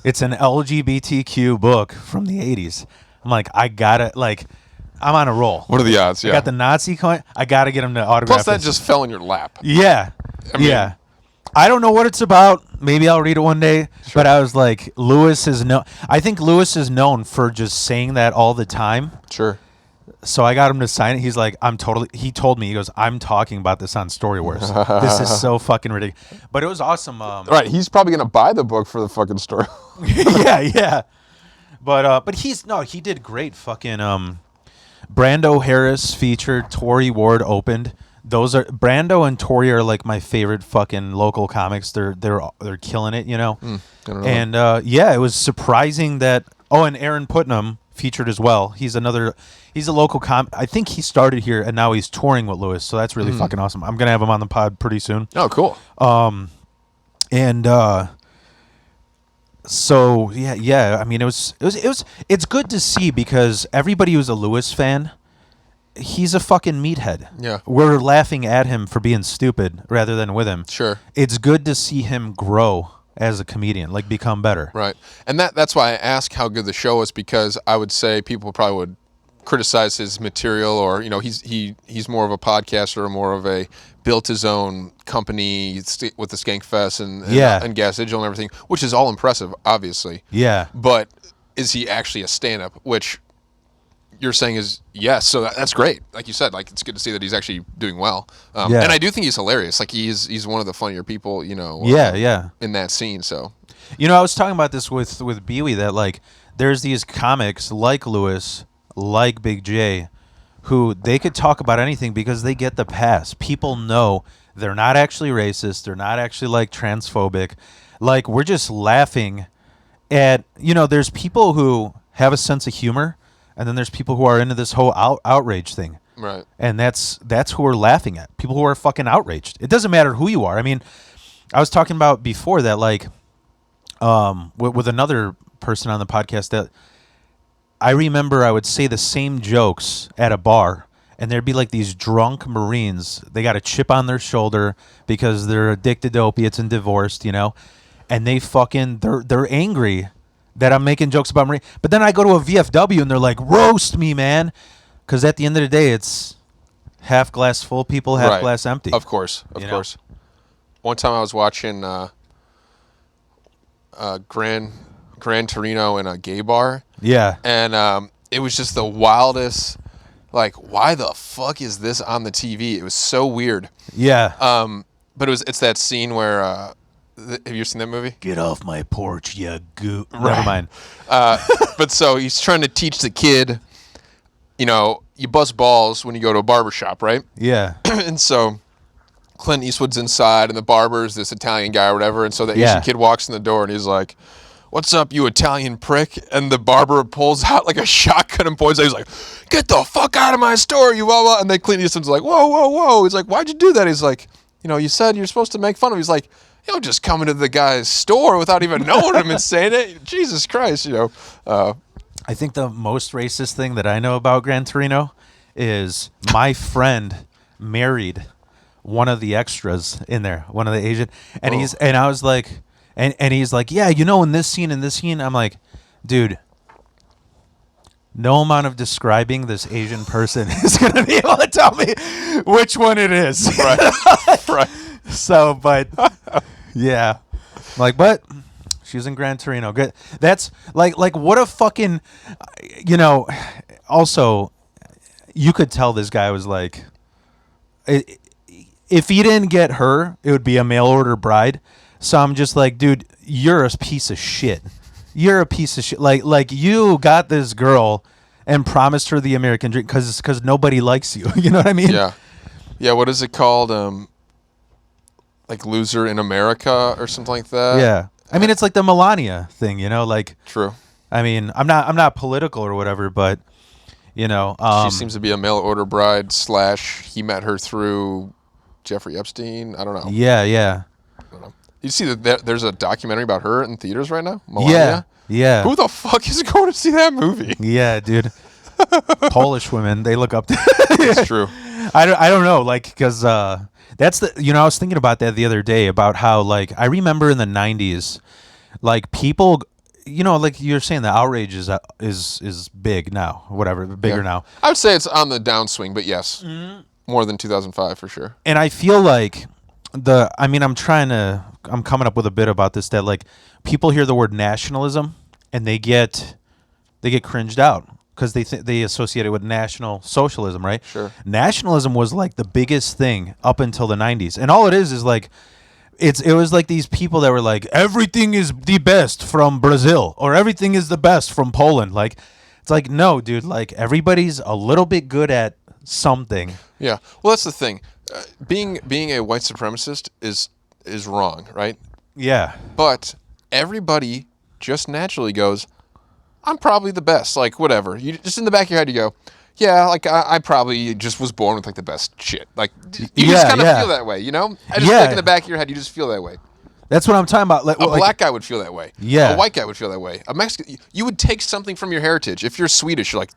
It's an LGBTQ book from the 80s. I'm like, I'm on a roll. What are the odds? Yeah. I got the Nazi coin. I got to get him to autograph. Plus, that this. just fell in your lap. Yeah. Yeah. I don't know what it's about. Maybe I'll read it one day. Sure. But I was like, I think Lewis is known for just saying that all the time. Sure. So I got him to sign it. He's like, he told me, he goes, I'm talking about this on Story Wars. This is so fucking ridiculous. But it was awesome. Right. He's probably going to buy the book for the fucking story. Yeah. But he did great. Fucking Brando Harris featured, Tori Ward opened. Brando and Tori are like my favorite fucking local comics. They're killing it, I don't know. And it was surprising that. Oh, and Aaron Putnam featured as well. He's a local I think he started here and now he's touring with Lewis. So that's really fucking awesome. I'm gonna have him on the pod pretty soon. Oh, cool. So yeah. I mean, it's good to see, because everybody who's a Lewis fan, he's a fucking meathead. Yeah. We're laughing at him for being stupid rather than with him. Sure. It's good to see him grow as a comedian, like become better. Right. And that's why I ask how good the show was, because I would say people probably would criticize his material, or he's more of a podcaster, or more of a built his own company with the Skankfest and Gas Digital and everything, which is all impressive, obviously. Yeah. But is he actually a stand-up? Which you're saying is yes, so that's great. Like you said, like it's good to see that he's actually doing well. And I do think he's hilarious. Like he's one of the funnier people, in that scene. So, I was talking about this with Bewey, that like there's these comics like Lewis, like Big J, who they could talk about anything because they get the pass. People know they're not actually racist. They're not actually like transphobic. Like we're just laughing at, there's people who have a sense of humor, and then there's people who are into this whole outrage thing. Right. And that's who we're laughing at. People who are fucking outraged. It doesn't matter who you are. I mean, I was talking about before that, like, with another person on the podcast, that I remember I would say the same jokes at a bar, and there'd be like these drunk Marines. They got a chip on their shoulder because they're addicted to opiates and divorced, and they're angry that I'm making jokes about Marine. But then I go to a VFW and they're like, roast me, man. Because at the end of the day, it's half glass full people, half glass empty. Of course. One time I was watching Gran Torino in a gay bar. Yeah. And it was just the wildest, like, why the fuck is this on the TV? It was so weird. Yeah. But it's that scene where... have you seen that movie? Get off my porch, you goo. Never mind. But so he's trying to teach the kid, you bust balls when you go to a barber shop, right? Yeah. And so Clint Eastwood's inside, and the barber's this Italian guy or whatever. And so the Asian kid walks in the door, and he's like, "What's up, you Italian prick?" And the barber pulls out like a shotgun and points at him. He's like, "Get the fuck out of my store, you blah, blah." And then Clint Eastwood's like, "Whoa, whoa, whoa." He's like, "Why'd you do that?" He's like, "You said you're supposed to make fun of him." He's like, just coming to the guy's store without even knowing him and saying it. Jesus Christ, I think the most racist thing that I know about Gran Torino is my friend married one of the extras in there, one of the Asian, and I was like, and he's like, yeah, in this scene, I'm like, dude, no amount of describing this Asian person is going to be able to tell me which one it is. Right. Right. So, but yeah, like, but she's in Gran Torino. Good. That's like what a fucking, also, you could tell this guy was like, if he didn't get her, it would be a mail order bride. So I'm just like, dude, you're a piece of shit. You're a piece of shit. Like you got this girl and promised her the American dream because nobody likes you. You know what I mean? Yeah. Yeah. What is it called? Like Loser in America or something like that. Yeah. I mean, it's like the Melania thing, like. True. I mean, I'm not political or whatever, but she seems to be a mail order bride / he met her through Jeffrey Epstein. I don't know. Yeah. Yeah. I don't know. You see that there's a documentary about her in theaters right now? Melania? Yeah. Who the fuck is going to see that movie? Yeah, dude. Polish women, they look up to. It's true. I don't know, like, because that's the, I was thinking about that the other day, about how, like, I remember in the 90s, like, people, like you're saying, the outrage is big now, whatever, bigger now. I would say it's on the downswing, but yes, more than 2005 for sure. And I feel like I'm coming up with a bit about this, that, like, people hear the word nationalism and they get cringed out because they associate it with National Socialism, right? Sure. Nationalism was like the biggest thing up until the 90s, and all it is like it was like these people that were like, everything is the best from Brazil or everything is the best from Poland. Like, it's like, no, dude, like, everybody's a little bit good at something. Yeah. Well, that's the thing. Being a white supremacist is wrong, right? Yeah. But everybody just naturally goes, I'm probably the best. Like, whatever. You just in the back of your head, you go, yeah, like, I probably just was born with, like, the best shit. Like, you just kind of feel that way, I just like in the back of your head, you just feel that way. That's what I'm talking about. Like, a black guy would feel that way. Yeah. A white guy would feel that way. A Mexican, you would take something from your heritage. If you're Swedish, you're like,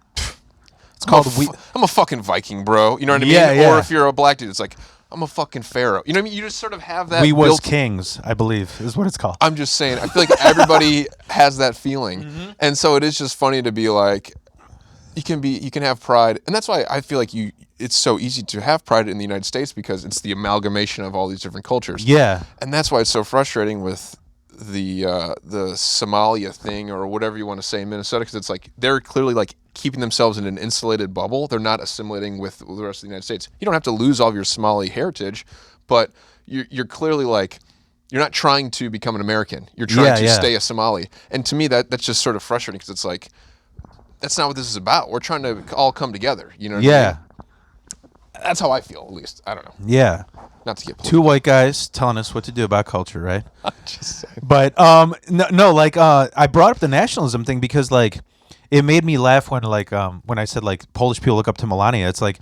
it's called I'm a fucking Viking, bro. You know what I mean? Yeah. Or if you're a black dude, it's like, I'm a fucking pharaoh. You know what I mean? You just sort of have that. We was kings, I believe, is what it's called. I'm just saying. I feel like everybody has that feeling, and so it is just funny to be like, you can have pride, and that's why I feel like it's so easy to have pride in the United States because it's the amalgamation of all these different cultures. Yeah. And that's why it's so frustrating with the Somalia thing or whatever you want to say in Minnesota, because it's like they're clearly like keeping themselves in an insulated bubble. They're not assimilating with the rest of the United States. You don't have to lose all of your Somali heritage, but you're clearly like, you're not trying to become an American. You're trying to stay a Somali. And to me, that's just sort of frustrating because it's like, that's not what this is about. We're trying to all come together. You know what I mean? That's how I feel, at least. I don't know. Yeah. Not to get political. Two white guys telling us what to do about culture, right? Just saying. But no, like I brought up the nationalism thing because like it made me laugh when I said like Polish people look up to Melania. It's like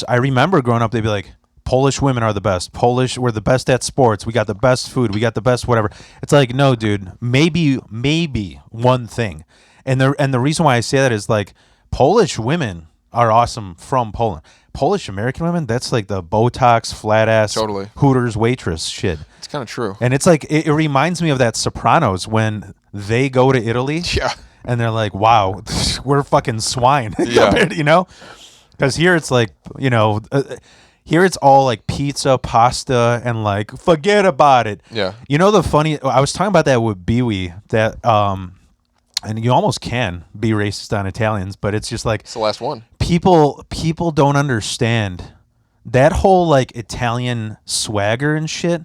I remember growing up, they'd be like, Polish women are the best. We're the best at sports. We got the best food. We got the best whatever. It's like, no, dude, maybe one thing. And the reason why I say that is like Polish women are awesome from Poland. Polish American women, that's like the Botox, flat ass, Totally. Hooters waitress shit. It's kind of true. And it's like it reminds me of that Sopranos when they go to Italy. Yeah. And they're like, wow, we're fucking swine. Yeah. You know? Because here it's like, here it's all like pizza, pasta, and like forget about it. Yeah. You know I was talking about that with Biwi, that and you almost can be racist on Italians, but it's just like It's the last one. people don't understand that whole like Italian swagger and shit.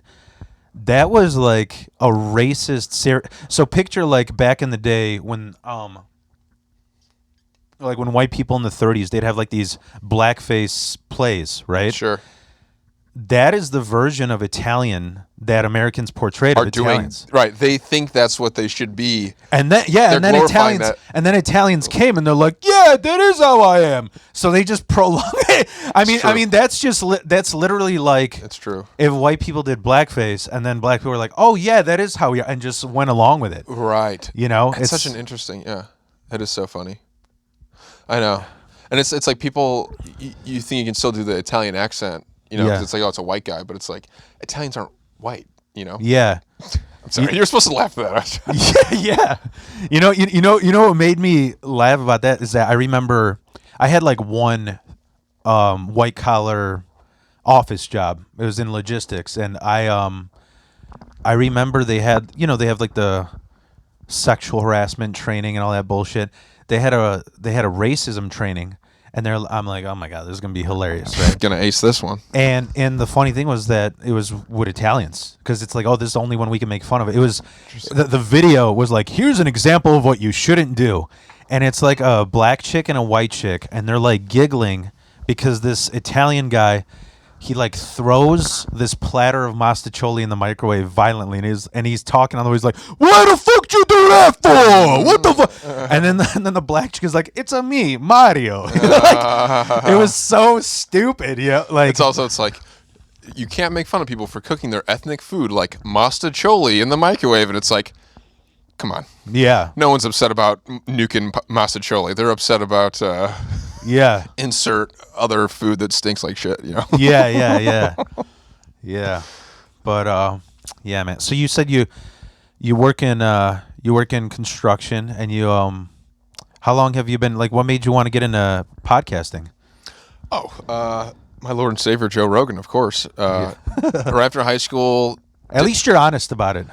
That was like a racist so picture like back in the day when like when white people in the 30s, they'd have like these blackface plays, right? Sure. That is the version of Italian that Americans portrayed of Italians. Right. They think that's what they should be. And then glorifying Italians came and they're like, yeah, that is how I am. So they just prolong it. I mean that's literally like, It's true. if white people did blackface and then black people were like, oh yeah, that is how we are, and just went along with it. Right. It's such an interesting. Yeah. It is so funny. I know. And it's like people, you think you can still do the Italian accent, 'cause it's like, oh, it's a white guy, but it's like Italians aren't white, Yeah. I'm sorry, you're supposed to laugh at that. Yeah. You know what made me laugh about that is that I remember I had like one white collar office job. It was in logistics, and I remember they had like the sexual harassment training and all that bullshit. They had a racism training, and I'm like, oh my god, this is gonna be hilarious, right? Gonna ace this one. And the funny thing was that it was with Italians, because it's like, oh, this is the only one we can make fun of. It was the video was like, here's an example of what you shouldn't do, and it's like a black chick and a white chick, and they're like giggling because this Italian guy, he like throws this platter of mastacholi in the microwave violently, and he's talking on the way. He's like, "Why the fuck you do that for? What the fuck?" And then the black chick is like, "It's a me, Mario." Like, it was so stupid. Yeah, like It's like you can't make fun of people for cooking their ethnic food like mastacholi in the microwave, and it's like, come on. Yeah. No one's upset about nuking mastacholi. They're upset about Yeah. insert other food that stinks like shit, Yeah. But yeah, man. So you said you work in construction, and you how long have you been, like, what made you want to get into podcasting? My Lord and Savior Joe Rogan, of course. Right after high school. At least you're honest about it.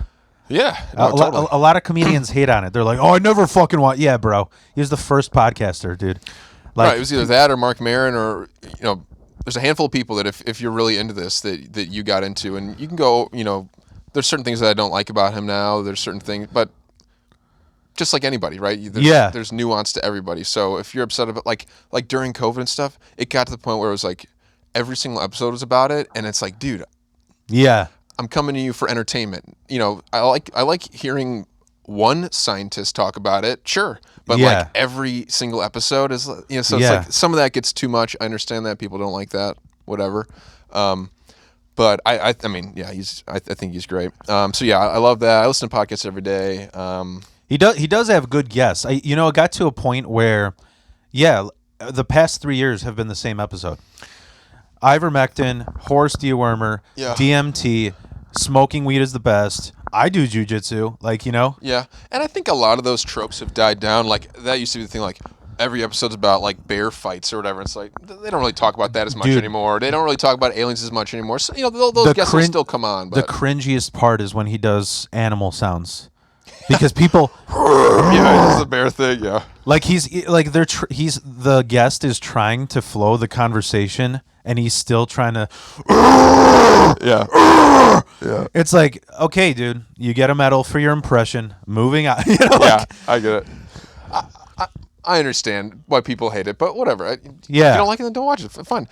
Yeah, no, totally. A lot of comedians hate on it. They're like, "Oh, I never fucking want." Yeah, bro. He was the first podcaster, dude. Like, right, it was either that or Mark Maron, or there's a handful of people that if you're really into this that you got into, and you can go, there's certain things that I don't like about him now. There's certain things, but just like anybody, right? There's nuance to everybody. So if you're upset about like during COVID and stuff, it got to the point where it was like every single episode was about it, and it's like, dude, yeah, I'm coming to you for entertainment. I like hearing one scientist talk about it, sure, but like every single episode is, so it's like some of that gets too much. I understand that people don't like that, whatever. But I mean, yeah, I think he's great. So yeah, I love that. I listen to podcasts every day. He does have good guests. It got to a point where, the past 3 years have been the same episode. Ivermectin, horse dewormer, DMT, smoking weed is the best. I do jujitsu, Yeah, and I think a lot of those tropes have died down. Like, that used to be the thing, like, every episode's about like bear fights or whatever. It's like they don't really talk about that as much Dude. anymore. They don't really talk about aliens as much anymore. So, those guests will still come on. The But cringiest part is when he does animal sounds, because people yeah, it's the bear thing. Yeah, like he's like he's the guest is trying to flow the conversation, and he's still trying to. yeah, yeah, It's like, okay, dude, you get a medal for your impression. Moving on. You know, yeah. I get it. I understand why people hate it, but whatever. If you Yeah. don't like it, then don't watch it. Fine.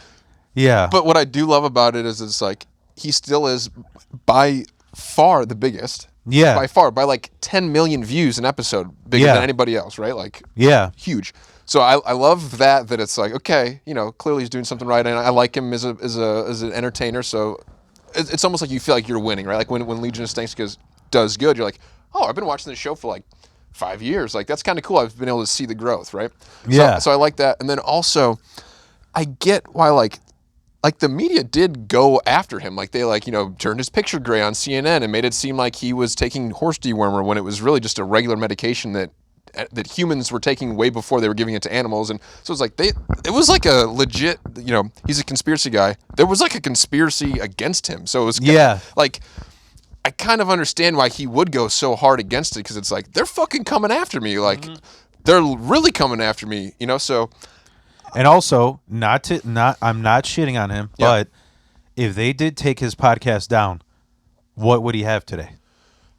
Yeah. But what I do love about it is it's like he still is by far the biggest. Yeah. By far, by like 10 million views an episode, bigger Yeah. than anybody else, right? Like, Yeah. huge. So I love that it's like, okay, clearly he's doing something right, and I like him as an entertainer. So it's almost like you feel like you're winning, right? Like when Legion of Skanks does good, you're like, oh, I've been watching this show for like 5 years. Like, that's kind of cool. I've been able to see the growth, right? Yeah. So I like that. And then also, I get why like the media did go after him. Like they turned his picture gray on CNN and made it seem like he was taking horse dewormer when it was really just a regular medication that humans were taking way before they were giving it to animals. And so it's like it was like a legit, he's a conspiracy guy. There was like a conspiracy against him. So it was like, I kind of understand why he would go so hard against it, because it's like, they're fucking coming after me. Like, they're really coming after me, so. And also, I'm not shitting on him, Yeah. but if they did take his podcast down, what would he have today?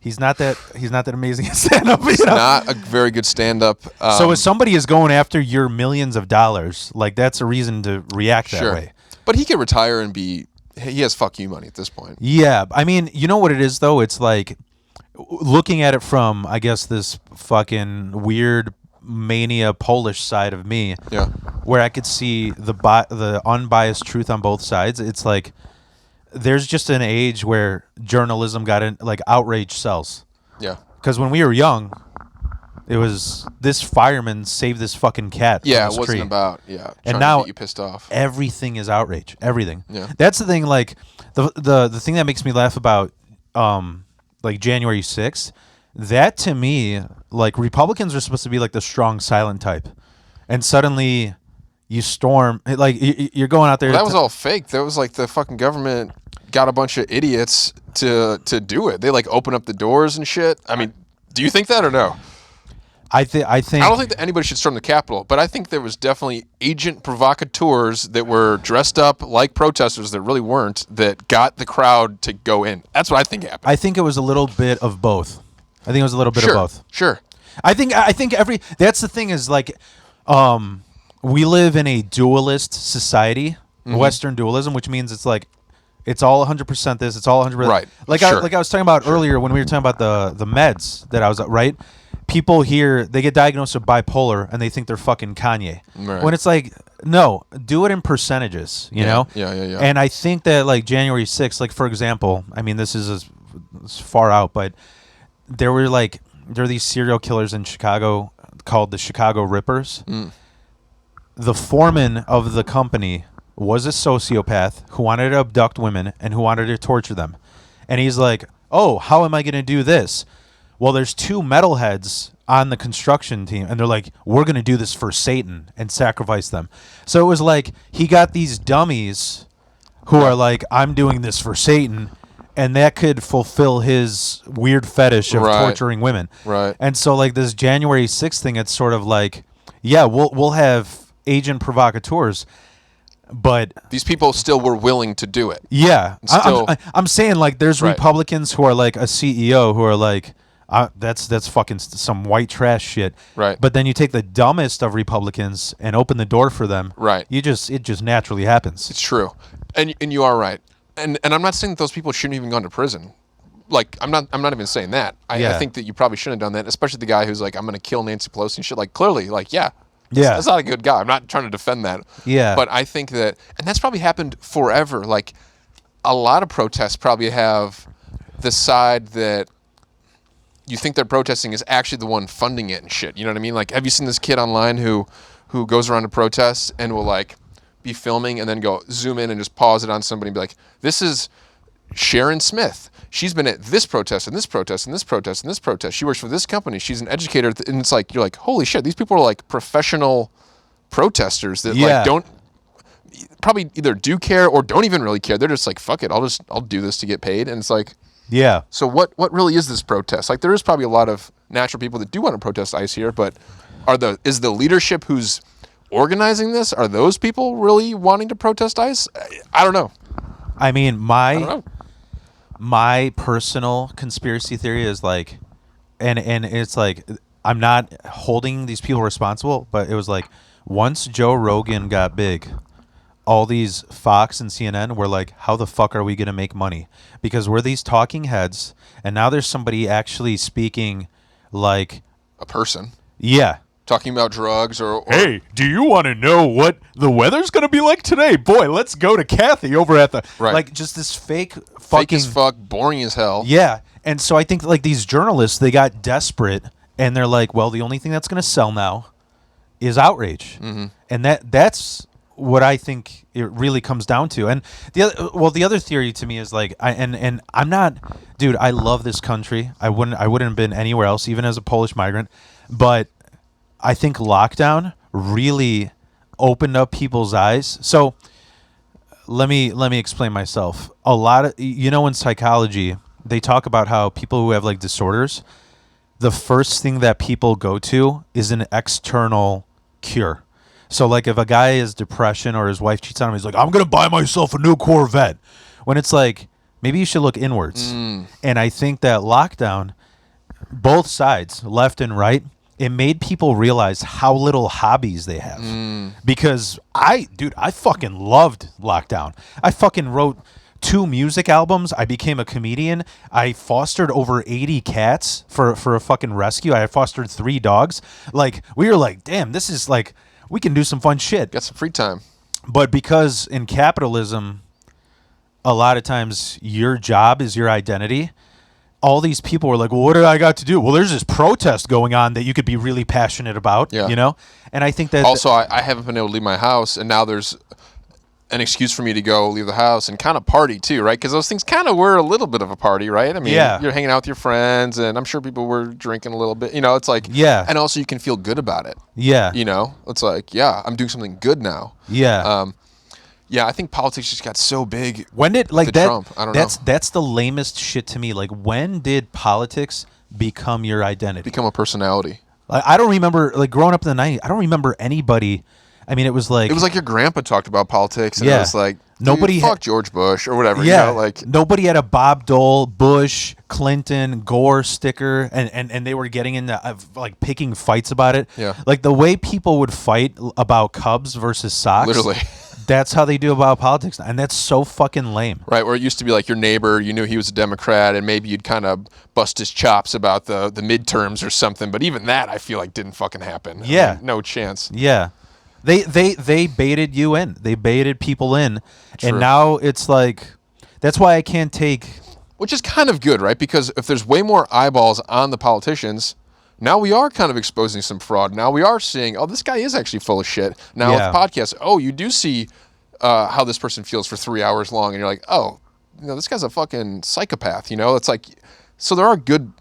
He's not that amazing a stand-up. Not a very good stand-up. So if somebody is going after your millions of dollars, like, that's a reason to react that way. But he could retire and he has fuck you money at this point. Yeah, I mean, you know what it is though? It's like looking at it from, I guess, this fucking weird mania Polish side of me. Yeah. Where I could see the unbiased truth on both sides. It's like there's just an age where journalism got in, like, outrage sells. Yeah. Because when we were young, it was this fireman saved this fucking cat. Yeah, from this it wasn't tree. about And now to get you pissed off. Everything is outrage. Everything. Yeah. That's the thing. Like the thing that makes me laugh about like January 6th. That to me, like, Republicans are supposed to be like the strong silent type, and suddenly you storm, like, you're going out there. Well, that was all fake. That was like the fucking government got a bunch of idiots to do it. They like open up the doors and shit. I mean, do you think that or no? I think I don't think that anybody should storm the Capitol, but I think there was definitely agent provocateurs that were dressed up like protesters that really weren't, that got the crowd to go in. That's what I think happened. I think it was a little bit of both. I think it was a little bit of both. Sure. I think that's the thing is, like, we live in a dualist society, Western dualism, which means it's like it's all 100% this, it's all 100%. Right. Like Sure. I was talking about earlier when we were talking about the meds that I was right. People here, they get diagnosed with bipolar and they think they're fucking Kanye. Right. When it's like, no, do it in percentages, you know? Yeah. And I think that, like, January 6th, like, for example, I mean, this is as far out, but there are these serial killers in Chicago called the Chicago Rippers. The foreman of the company was a sociopath who wanted to abduct women and who wanted to torture them. And he's like, oh, how am I going to do this? Well, there's two metalheads on the construction team, and they're like, we're going to do this for Satan and sacrifice them. So it was like he got these dummies who are like, I'm doing this for Satan, and that could fulfill his weird fetish of torturing women. Right. And so, like, this January 6th thing, it's sort of like, yeah, we'll have agent provocateurs, but these people still were willing to do it. yeah, I'm saying, like, there's Right. Republicans who are like a CEO who are like, that's fucking some white trash shit. Right. But then you take the dumbest of Republicans and open the door for them. Right. It just naturally happens. It's true, and you are right. And I'm not saying that those people shouldn't even gone to prison. Like, I'm not even saying that. I think that you probably shouldn't have done that, especially the guy who's like, I'm going to kill Nancy Pelosi and shit. Like, clearly, like, that's not a good guy. I'm not trying to defend that. Yeah. But I think that, and that's probably happened forever. Like, a lot of protests probably have the side that you think they're protesting is actually the one funding it and shit. You know what I mean? Like, have you seen this kid online who goes around to protest and will, like, be filming and then go zoom in and just pause it on somebody and be like, this is Sharon Smith. She's been at this protest and this protest and this protest and this protest. She works for this company. She's an educator. And it's like, you're like, holy shit, these people are like professional protesters that like don't probably either do care or don't even really care. They're just like, fuck it, I'll do this to get paid. And it's like, yeah. So what really is this protest? Like, there is probably a lot of natural people that do want to protest ICE here, but is the leadership who's organizing this, are those people really wanting to protest ICE? I don't know. I mean, my personal conspiracy theory is like, and it's like, I'm not holding these people responsible, but it was like, once Joe Rogan got big, all these Fox and CNN were like, how the fuck are we going to make money? Because we're these talking heads, and now there's somebody actually speaking like a person. Yeah. Talking about drugs or hey, do you want to know what the weather's going to be like today? Boy, let's go to Kathy over at the... Right. Like, just this fake as fuck, boring as hell. Yeah. And so I think, like, these journalists, they got desperate, and they're like, well, the only thing that's going to sell now is outrage. Mm-hmm. And that's what I think it really comes down to. And the other theory to me is like, and I'm not, dude, I love this country. I wouldn't have been anywhere else, even as a Polish migrant. But I think lockdown really opened up people's eyes. So let me explain myself. A lot of, in psychology, they talk about how people who have like disorders, the first thing that people go to is an external cure. So, like, if a guy has depression or his wife cheats on him, he's like, I'm going to buy myself a new Corvette. When it's like, maybe you should look inwards. And I think that lockdown, both sides, left and right, it made people realize how little hobbies they have. Because I fucking loved lockdown. I fucking wrote 2 music albums. I became a comedian. I fostered over 80 cats for a fucking rescue. I fostered 3 dogs. Like, we were like, damn, this is like... we can do some fun shit. Got some free time. But because in capitalism, a lot of times your job is your identity, all these people were like, well, what do I got to do? Well, there's this protest going on that you could be really passionate about, And I think that... also, I haven't been able to leave my house, and now there's an excuse for me to go leave the house and kind of party too, right? Because those things kind of were a little bit of a party, right? I mean, you're hanging out with your friends, and I'm sure people were drinking a little bit. It's like, and also you can feel good about it. Yeah. It's like, I'm doing something good now. Yeah. I think politics just got so big. When did like that? Trump? I don't know. That's the lamest shit to me. Like, when did politics become your identity? Become a personality. Like, I don't remember, like, growing up in the 90s, I don't remember anybody. I mean, it was like your grandpa talked about politics, and it was like, nobody fuck George Bush or whatever. Like nobody had a Bob Dole, Bush, Clinton, Gore sticker, and they were getting into like picking fights about it. Yeah, like the way people would fight about Cubs versus Sox. Literally. That's how they do about politics, and that's so fucking lame. Right, where it used to be like your neighbor, you knew he was a Democrat, and maybe you'd kind of bust his chops about the midterms or something. But even that, I feel like didn't fucking happen. Yeah, I mean, no chance. Yeah. They baited you in. They baited people in. True. And now it's like, that's why I can't take... Which is kind of good, right? Because if there's way more eyeballs on the politicians, now we are kind of exposing some fraud. Now we are seeing, this guy is actually full of shit. Now with podcasts, you do see how this person feels for 3 hours long, and you're like, this guy's a fucking psychopath, It's like, so there are good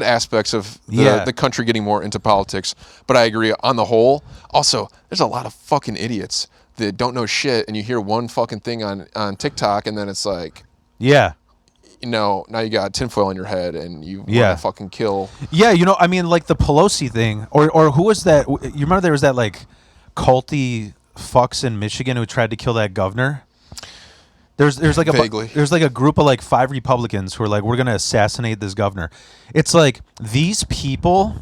aspects of the country getting more into politics, but I agree on the whole. Also, there's a lot of fucking idiots that don't know shit, and you hear one fucking thing on TikTok, and then it's like, now you got tinfoil in your head, and you want to fucking kill. Yeah, I mean, like the Pelosi thing, or who was that? You remember there was that like culty fucks in Michigan who tried to kill that governor? There's like a group of like 5 Republicans who are like, we're gonna assassinate this governor. It's like, these people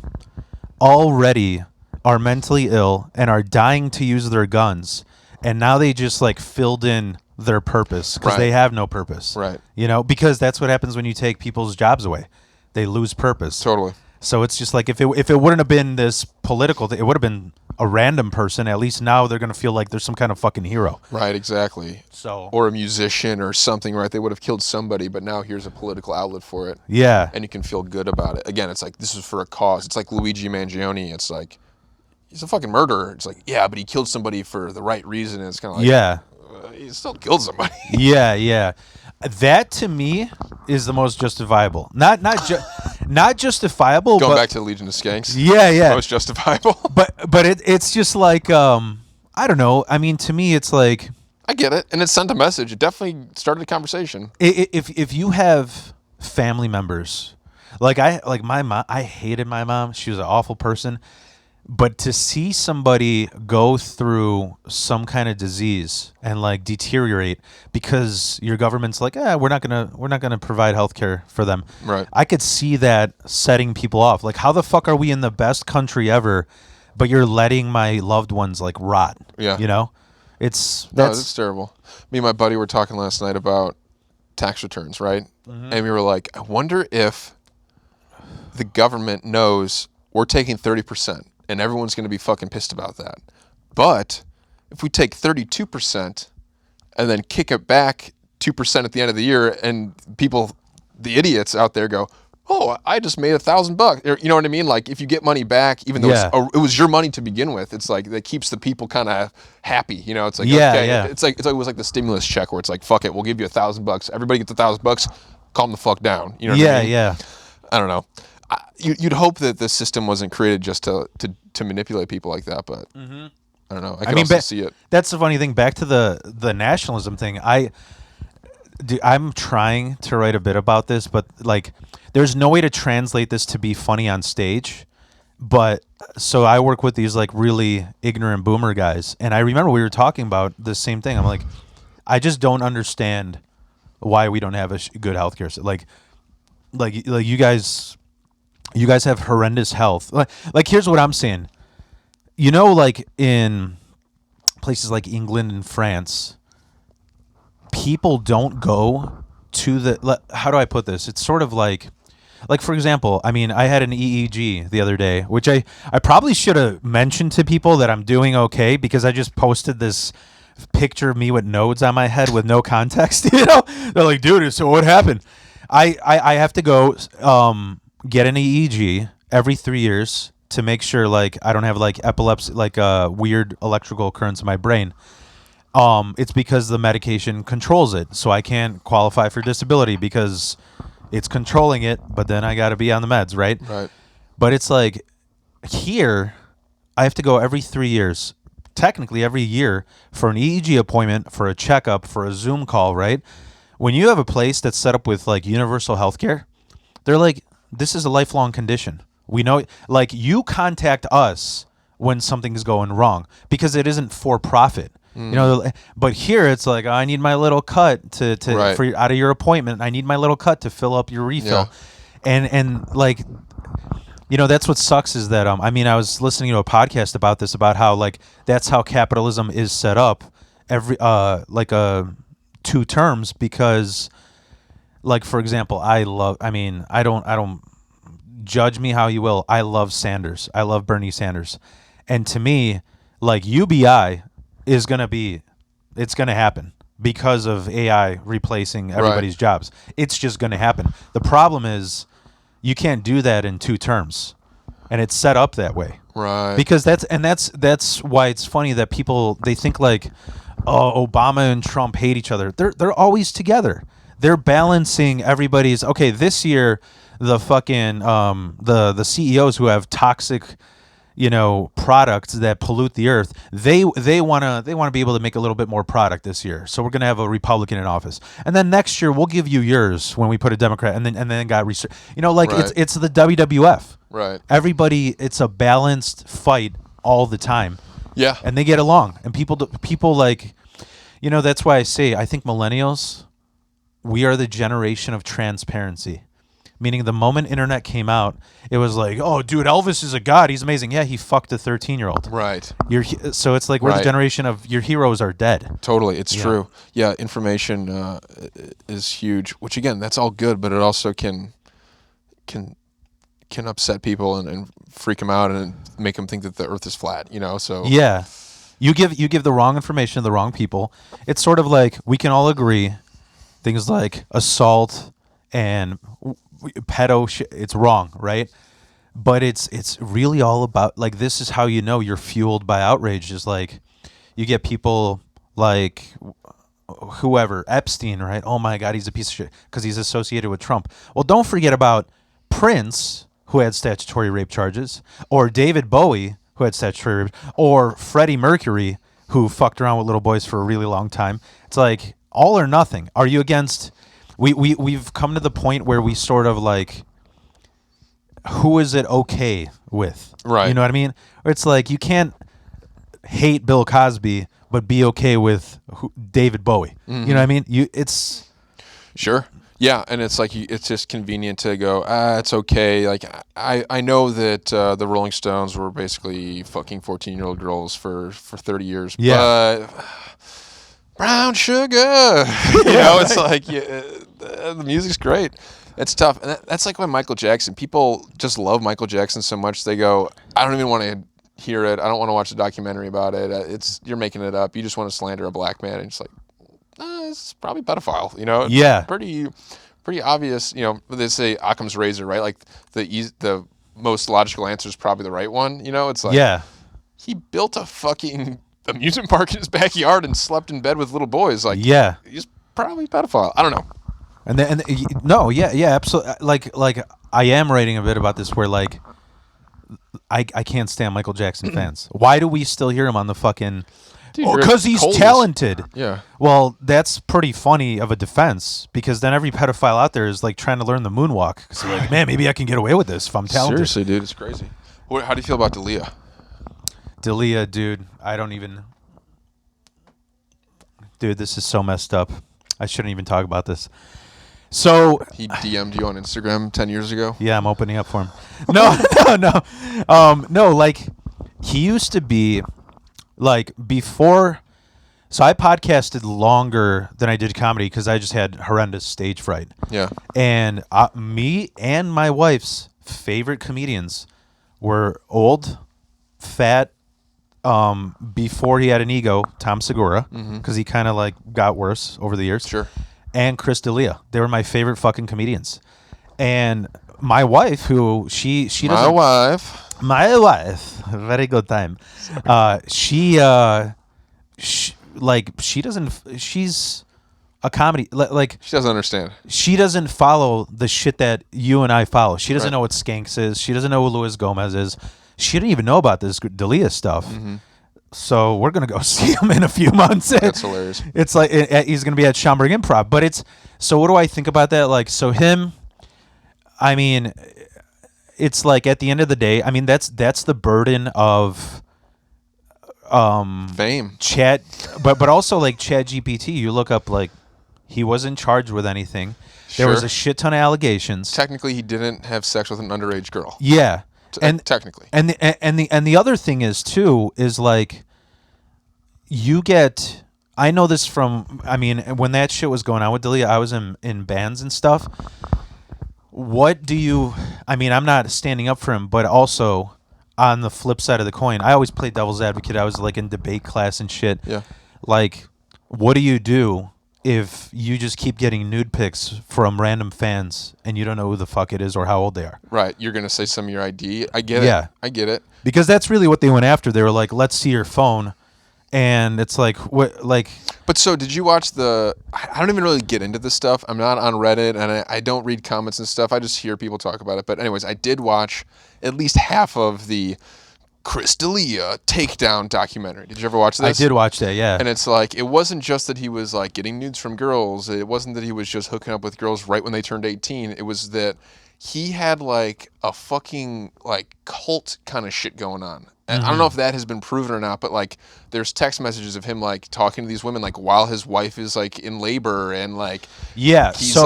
already are mentally ill and are dying to use their guns, and now they just like filled in their purpose because they have no purpose. Right. Because that's what happens when you take people's jobs away. They lose purpose. Totally. So it's just like, if it wouldn't have been this political, it would have been a random person. At least now they're going to feel like there's some kind of fucking hero. Right, exactly. Or a musician or something, right? They would have killed somebody, but now here's a political outlet for it. Yeah. And you can feel good about it. Again, it's like, this is for a cause. It's like Luigi Mangione. It's like, he's a fucking murderer. It's like, but he killed somebody for the right reason. And it's kind of like, he still killed somebody. Yeah. That to me is the most justifiable. Not justifiable. Going back to the Legion of Skanks. Yeah. Most justifiable. But it's just like I don't know. I mean, to me, it's like I get it, and it sent a message. It definitely started a conversation. if you have family members, like my mom, I hated my mom. She was an awful person. But to see somebody go through some kind of disease and like deteriorate because your government's like, we're not gonna provide health care for them. Right. I could see that setting people off. Like, how the fuck are we in the best country ever, but you're letting my loved ones like rot? Yeah. You know? That's terrible. Me and my buddy were talking last night about tax returns, right? Mm-hmm. And we were like, I wonder if the government knows we're taking 30%. And everyone's going to be fucking pissed about that. But if we take 32% and then kick it back 2% at the end of the year, and people, the idiots out there go, oh, I just made $1,000. You know what I mean? Like, if you get money back, even though it was your money to begin with, it's like that keeps the people kind of happy. You know, it's like, It's like it was like the stimulus check where it's like, fuck it, we'll give you $1,000. Everybody gets $1,000. Calm the fuck down. You know what I mean? Yeah. I don't know. You'd hope that the system wasn't created just to manipulate people like that, but I don't know. I mean, also see it. That's the funny thing. Back to the nationalism thing. I'm trying to write a bit about this, but like, there's no way to translate this to be funny on stage. But so I work with these like really ignorant boomer guys, and I remember we were talking about the same thing. I'm like, I just don't understand why we don't have a good healthcare. Like you guys have horrendous health. Like here's what I'm saying. You know, like in places like England and France, people don't go to how do I put this? It's sort of like for example, I mean, I had an EEG the other day, which I probably should have mentioned to people that I'm doing okay, because I just posted this picture of me with nodes on my head with no context. You know, they're like, dude, so what happened? I have to go get an EEG every 3 years to make sure like I don't have like epilepsy, like weird electrical currents in my brain. It's because the medication controls it, so I can't qualify for disability because it's controlling it. But then I got to be on the meds, right? Right. But it's like here, I have to go every 3 years, technically every year, for an EEG appointment, for a checkup, for a Zoom call, right? When you have a place that's set up with like universal healthcare, they're like, this is a lifelong condition. We know, like, you contact us when something's going wrong because it isn't for profit. You know, but here it's like, I need my little cut to Right. for out of your appointment. I need my little cut to fill up your refill, and like, you know, that's what sucks is that I mean, I was listening to a podcast about this, about how like that's how capitalism is set up every two terms, because like, for example, I don't judge me how you will. I love Sanders. I love Bernie Sanders. And to me, like, UBI is it's going to happen because of AI replacing everybody's jobs. It's just going to happen. The problem is you can't do that in two terms. And it's set up that way. Right. Because that's why it's funny that people, they think like, oh, Obama and Trump hate each other. They're always together. They're balancing everybody's. Okay, this year the fucking the CEOs who have toxic, you know, products that pollute the earth, they want to be able to make a little bit more product this year. So we're going to have a Republican in office. And then next year we'll give you yours when we put a Democrat, and then got research. You know, like it's the WWF. Right. Everybody, it's a balanced fight all the time. Yeah. And they get along. And people like, you know, that's why I say I think millennials, we are the generation of transparency. Meaning the moment internet came out, it was like, oh, dude, Elvis is a god. He's amazing. Yeah, he fucked a 13-year-old. Right. So it's like we're the generation of your heroes are dead. Totally. It's true. Yeah, information is huge, which, again, that's all good, but it also can upset people and freak them out and make them think that the earth is flat, you know? So yeah. You give the wrong information to the wrong people. It's sort of like we can all agree things like assault and pedo shit, it's wrong, right? But it's really all about, like, this is how you know you're fueled by outrage. Is like you get people like whoever, Epstein, right? Oh my God, he's a piece of shit because he's associated with Trump. Well, don't forget about Prince, who had statutory rape charges, or David Bowie, who had statutory rape, or Freddie Mercury, who fucked around with little boys for a really long time. It's like all or nothing. Are you against? We've come to the point where we sort of like, who is it okay with? Right. You know what I mean? Or it's like you can't hate Bill Cosby but be okay with David Bowie. You know what I mean? It's sure. Yeah, and it's like it's just convenient to go, it's okay. Like I know that the Rolling Stones were basically fucking 14-year-old girls for 30 years. Yeah. But brown sugar, it's like the music's great. It's tough, and that's like when Michael Jackson. People just love Michael Jackson so much they go, I don't even want to hear it. I don't want to watch a documentary about it. You're making it up. You just want to slander a black man, and it's like, it's probably pedophile. It's Yeah. pretty obvious. They say Occam's razor, right? Like the most logical answer is probably the right one. It's like, he built a fucking amusement park in his backyard and slept in bed with little boys. Like, he's probably a pedophile. I don't know. Absolutely. Like I am writing a bit about this where like I can't stand Michael Jackson fans. Why do we still hear him on the fucking? Because he's talented. Yeah. Well, that's pretty funny of a defense because then every pedophile out there is like trying to learn the moonwalk because they're like, man, maybe I can get away with this if I'm talented. Seriously, dude, it's crazy. How do you feel about D'Elia? D'Elia, dude, I don't even. Dude, this is so messed up. I shouldn't even talk about this. So he DM'd you on Instagram 10 years ago? Yeah, I'm opening up for him. No. No, like he used to be like before. So I podcasted longer than I did comedy because I just had horrendous stage fright. Yeah. And me and my wife's favorite comedians were old, fat, before he had an ego, Tom Segura, because he kind of like got worse over the years. Sure. And Chris D'Elia. They were my favorite fucking comedians. And my wife, who she doesn't... My wife. Very good time. She's a comedy... Like she doesn't understand. She doesn't follow the shit that you and I follow. She doesn't know what Skanks is. She doesn't know who Luis Gomez is. She didn't even know about this D'Elia stuff. So we're going to go see him in a few months. That's hilarious. It's like he's going to be at Schaumburg Improv. But it's... So what do I think about that? Like, so him... I mean, it's like at the end of the day, I mean, that's the burden of... fame. Chat... But also, like, ChatGPT, you look up, like, he wasn't charged with anything. There was a shit ton of allegations. Technically, he didn't have sex with an underage girl. Yeah. And technically, and the other thing is too is like you get. I know this from. I mean, when that shit was going on with D'Elia, I was in bands and stuff. What do you? I mean, I'm not standing up for him, but also on the flip side of the coin, I always played devil's advocate. I was like in debate class and shit. Yeah. Like, what do you do if you just keep getting nude pics from random fans and you don't know who the fuck it is or how old they are? Right. You're going to say some of your ID. I get it. Yeah. I get it. Because that's really what they went after. They were like, let's see your phone. And it's like, what, like... But so did you watch I don't even really get into this stuff. I'm not on Reddit and I don't read comments and stuff. I just hear people talk about it. But anyways, I did watch at least half of the Chris D'Elia takedown documentary. Did you ever watch this? I did watch that, yeah. And it's like, it wasn't just that he was like getting nudes from girls. It wasn't that he was just hooking up with girls right when they turned 18. It was that he had like a fucking like cult kind of shit going on. And I don't know if that has been proven or not, but like there's text messages of him like talking to these women like while his wife is like in labor and like he's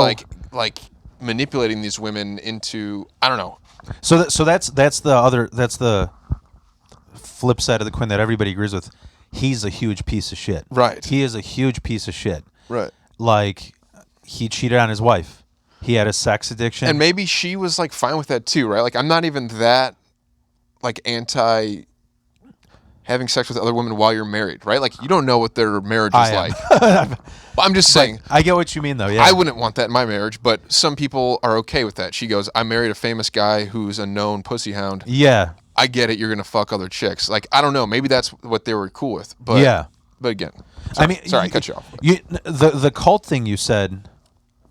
like manipulating these women into, I don't know. So that's the flip side of the coin that everybody agrees with. He's a huge piece of shit. Right. He is a huge piece of shit. Right. Like, he cheated on his wife. He had a sex addiction. And maybe she was like fine with that too, right? Like, I'm not even that like anti having sex with other women while you're married, right? Like, you don't know what their marriage is like. I'm just saying. I get what you mean, though, yeah. I wouldn't want that in my marriage, but some people are okay with that. She goes, I married a famous guy who's a known pussy hound. Yeah. I get it. You're going to fuck other chicks. Like, I don't know. Maybe that's what they were cool with. But, yeah. But again, sorry, I cut you off. The cult thing you said,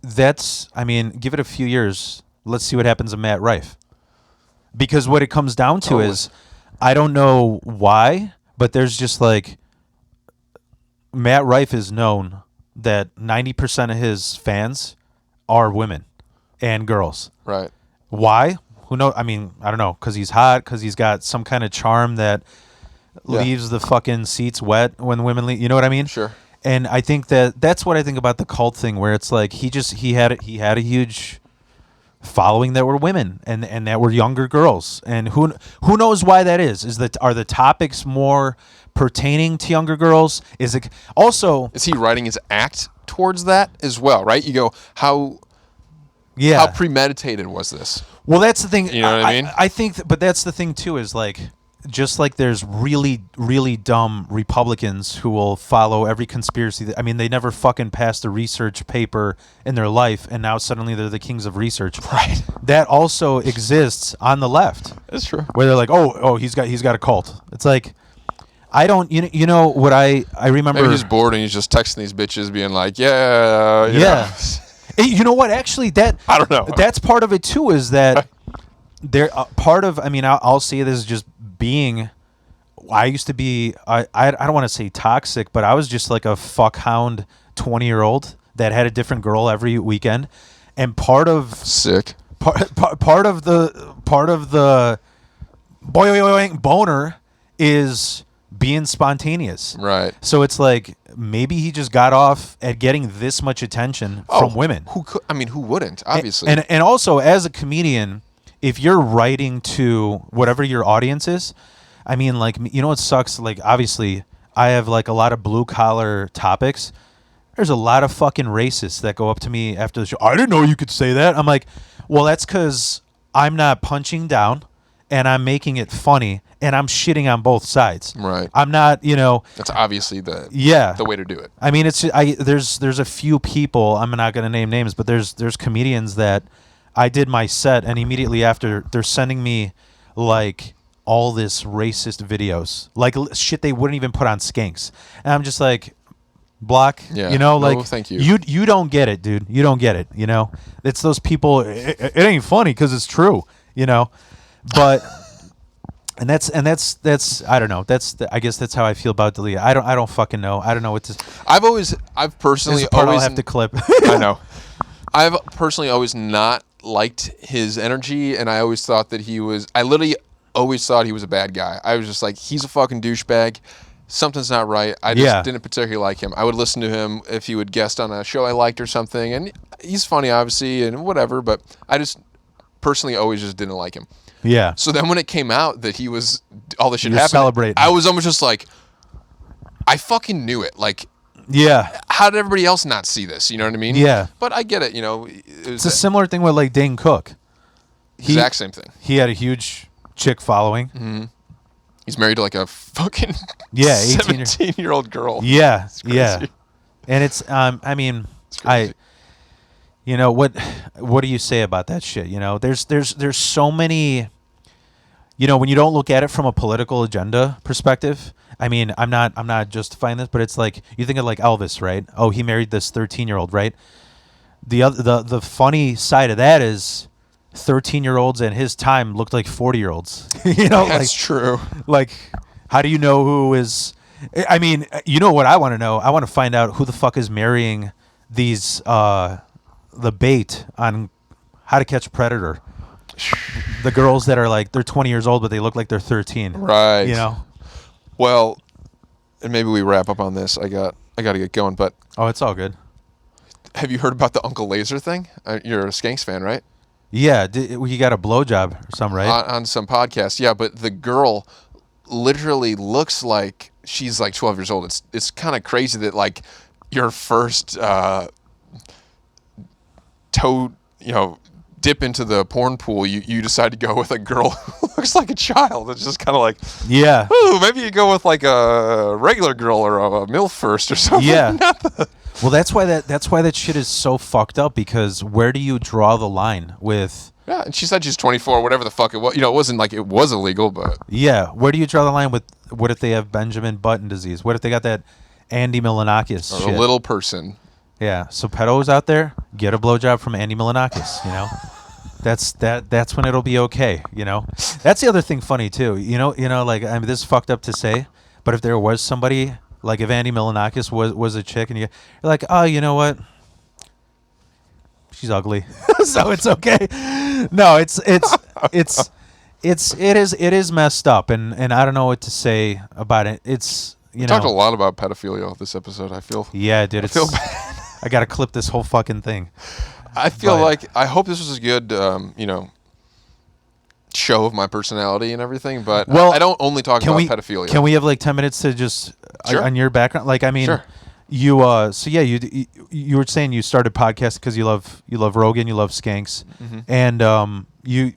that's, I mean, give it a few years. Let's see what happens to Matt Rife. Because what it comes down to is, I don't know why, but there's just like Matt Rife is known that 90% of his fans are women and girls. Right. Why? Who knows? I mean, I don't know. Because he's hot. Because he's got some kind of charm that leaves the fucking seats wet when women leave. You know what I mean? Sure. And I think that's what I think about the cult thing, where it's like he had a huge following that were women and that were younger girls, and who knows why that is? Are the topics more pertaining to younger girls? Is it also? Is he writing his act towards that as well? Right. You go how. Yeah. How premeditated was this? Well, that's the thing. You know what I mean? I think, but that's the thing too. Is like, just like there's really, really dumb Republicans who will follow every conspiracy. I mean, they never fucking passed a research paper in their life, and now suddenly they're the kings of research. Right. That also exists on the left. That's true. Where they're like, oh, he's got a cult. It's like, I don't, you know what I remember. Maybe he's bored and he's just texting these bitches, being like, yeah, you know. You know what? Actually, I don't know. That's part of it too. Is that there part of? I mean, I'll say this just being. I used to be. I don't want to say toxic, but I was just like a fuckhound 20-year-old that had a different girl every weekend, and part of sick. Part of the boner is being spontaneous. Right. So it's like maybe he just got off at getting this much attention from women. Who could? I mean, who wouldn't? Obviously. And also as a comedian, if you're writing to whatever your audience is, I mean, like, you know what sucks? Like, obviously, I have like a lot of blue collar topics. There's a lot of fucking racists that go up to me after the show. I didn't know you could say that. I'm like, well, that's because I'm not punching down and I'm making it funny and I'm shitting on both sides. Right. I'm not, you know. That's obviously the way to do it. I mean, there's a few people, I'm not going to name names, but there's comedians that I did my set and immediately after they're sending me like all this racist videos, like shit they wouldn't even put on Skanks. And I'm just like, block, you know, like, thank you. You don't get it, dude. You don't get it, you know. It's those people, it ain't funny because it's true, you know. But and that's I don't know. I guess that's how I feel about D'Elia. I don't fucking know. I don't know what to. I've personally part always I'll have to clip. I know. I've personally always not liked his energy, and I always thought that he was. I literally always thought he was a bad guy. I was just like, he's a fucking douchebag. Something's not right. I just didn't particularly like him. I would listen to him if he would guest on a show I liked or something, and he's funny, obviously, and whatever. But I just personally always just didn't like him. Yeah. So then when it came out that he was all this shit You're happened, celebrating. I was almost just like, I fucking knew it. Like, yeah. How did everybody else not see this? You know what I mean? Yeah. But I get it. You know, It's a similar thing with like Dane Cook. Exact same thing. He had a huge chick following. Mm-hmm. He's married to like a fucking 17-year-old girl. Yeah, yeah. And it's I mean, you know, what do you say about that shit? You know, there's so many, you know, when you don't look at it from a political agenda perspective. I mean, I'm not justifying this, but it's like you think of like Elvis, right? Oh, he married this 13-year-old, right? The funny side of that is 13-year-olds in his time looked like 40-year-olds. You know, that's true. Like, how do you know who is? I mean, you know what I want to know? I want to find out who the fuck is marrying these the bait on How to Catch a Predator. The girls that are like they're 20 years old but they look like they're 13. Right. You know. Well, and maybe we wrap up on this. I got to get going, but it's all good. Have you heard about the Uncle Laser thing? You're a Skanks fan, right? Yeah, he got a blowjob or something, right? On some podcast, yeah. But the girl literally looks like she's like 12 years old. It's kind of crazy that like your first dip into the porn pool, you decide to go with a girl who looks like a child. It's just kind of like, yeah. Ooh, maybe you go with like a regular girl or a MILF first or something. Yeah. Well, that's why that shit is so fucked up, because where do you draw the line with? Yeah, and she said she's 24, whatever the fuck it was. You know, it wasn't like it was illegal, but yeah, where do you draw the line with? What if they have Benjamin Button disease? What if they got that Andy Milonakis shit? A little person. Yeah, so pedos out there, get a blowjob from Andy Milonakis. You know, that's when it'll be okay. You know, that's the other thing funny too. You know, like, I mean, this is fucked up to say, but if there was somebody Like if Andy Milonakis was a chick, and you're like, oh, you know what? She's ugly, so it's okay. No, it is messed up, and I don't know what to say about it. It's We talked a lot about pedophilia this episode. I feel. Yeah, dude. I feel bad. I gotta clip this whole fucking thing. I feel like I hope this was a good, show of my personality and everything. But I don't only talk about pedophilia. Can we have like 10 minutes to just on your background? Like, I mean, sure. You you were saying you started podcast because you love Rogan, you love Skanks, and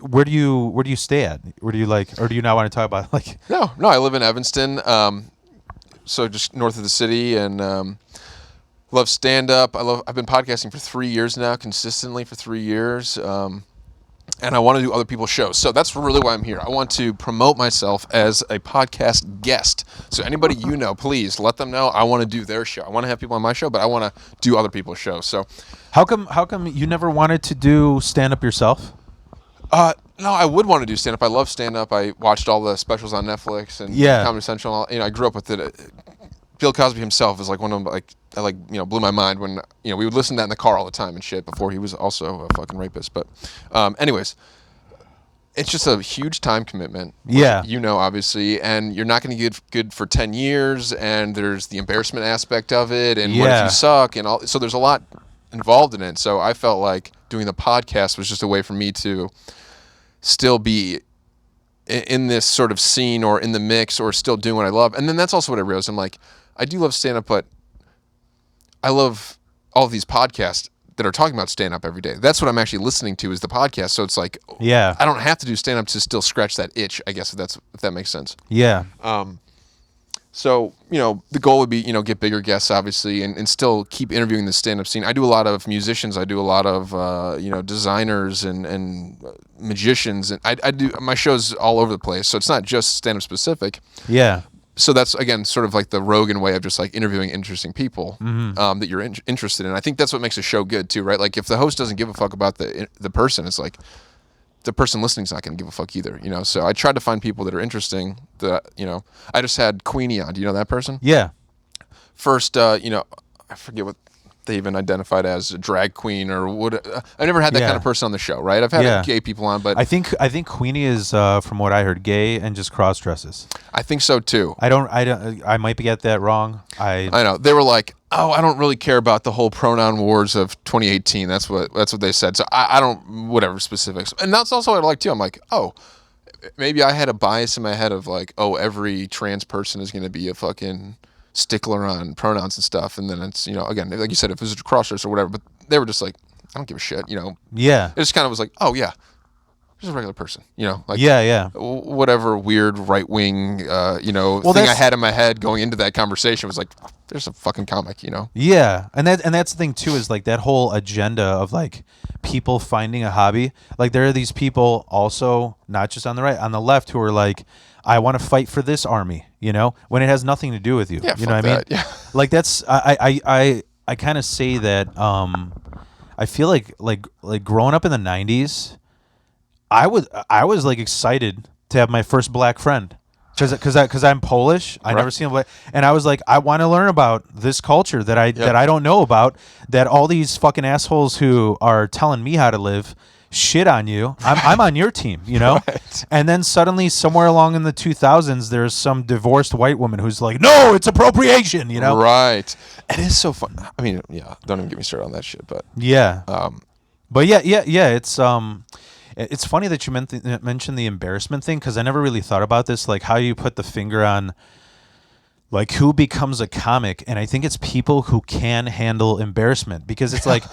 where do you stay at? Where do you like, or do you not want to talk about like? No, I live in Evanston, so just north of the city, and love stand up. I've been podcasting for 3 years now, consistently for 3 years. And I want to do other people's shows. So that's really why I'm here. I want to promote myself as a podcast guest. So anybody you know, please let them know I want to do their show. I want to have people on my show, but I want to do other people's shows. So how come you never wanted to do stand up yourself? No, I would want to do stand up. I love stand up. I watched all the specials on Netflix and Comedy Central. I grew up with it. Bill Cosby himself is like one of them, blew my mind when, we would listen to that in the car all the time and shit before he was also a fucking rapist. But anyways, it's just a huge time commitment. Yeah. Obviously, and you're not going to get good for 10 years, and there's the embarrassment aspect of it, and what if you suck, and all. So there's a lot involved in it. So I felt like doing the podcast was just a way for me to still be in this sort of scene or in the mix or still doing what I love. And then that's also what I realized. I'm like, I do love stand-up, but I love all of these podcasts that are talking about stand-up every day. That's what I'm actually listening to is the podcast. So it's like, I don't have to do stand-up to still scratch that itch, I guess, if that makes sense. Yeah. So, the goal would be, get bigger guests, obviously, and still keep interviewing the stand-up scene. I do a lot of musicians. I do a lot of, designers and magicians. And I do my shows all over the place. So it's not just stand-up specific. Yeah. So that's, again, sort of like the Rogan way of just like interviewing interesting people that you're interested in. I think that's what makes a show good too, right? Like if the host doesn't give a fuck about the person, it's like the person listening's not going to give a fuck either, So I tried to find people that are interesting. That I just had Queenie on. Do you know that person? Yeah. First, I forget what they even identified as, a drag queen or what. I never had that kind of person on the show, right? I've had gay people on, but I think Queenie is, from what I heard, gay and just cross dresses. I think so too. I might get that wrong. I know they were like, oh, I don't really care about the whole pronoun wars of 2018. That's what they said. So I don't, whatever specifics. And that's also what I like too. I'm like, oh, maybe I had a bias in my head of like, oh, every trans person is going to be a fucking stickler on pronouns and stuff. And then it's, again, like you said, if it was a crossdresser or whatever, but they were just like, I don't give a shit, Yeah. It just kind of was like, oh yeah, just a regular person, like whatever weird right wing, thing I had in my head going into that conversation was like, there's a fucking comic, Yeah, and that's the thing too, is like that whole agenda of like people finding a hobby. Like there are these people also, not just on the right, on the left, who are like, I want to fight for this army, when it has nothing to do with you. Yeah, you know what I mean? Yeah. Like that's I kind of say that I feel like growing up in the 90s, I was like excited to have my first black friend. Because I'm Polish, I never seen black, and I was like, I want to learn about this culture that I don't know about. That all these fucking assholes who are telling me how to live shit on you. I'm on your team, Right. And then suddenly, somewhere along in the 2000s, there's some divorced white woman who's like, no, it's appropriation, Right. It is so fun. I mean, don't even get me started on that shit. But but it's funny that you mentioned the embarrassment thing, because I never really thought about this, like how you put the finger on like who becomes a comic, and I think it's people who can handle embarrassment, because it's like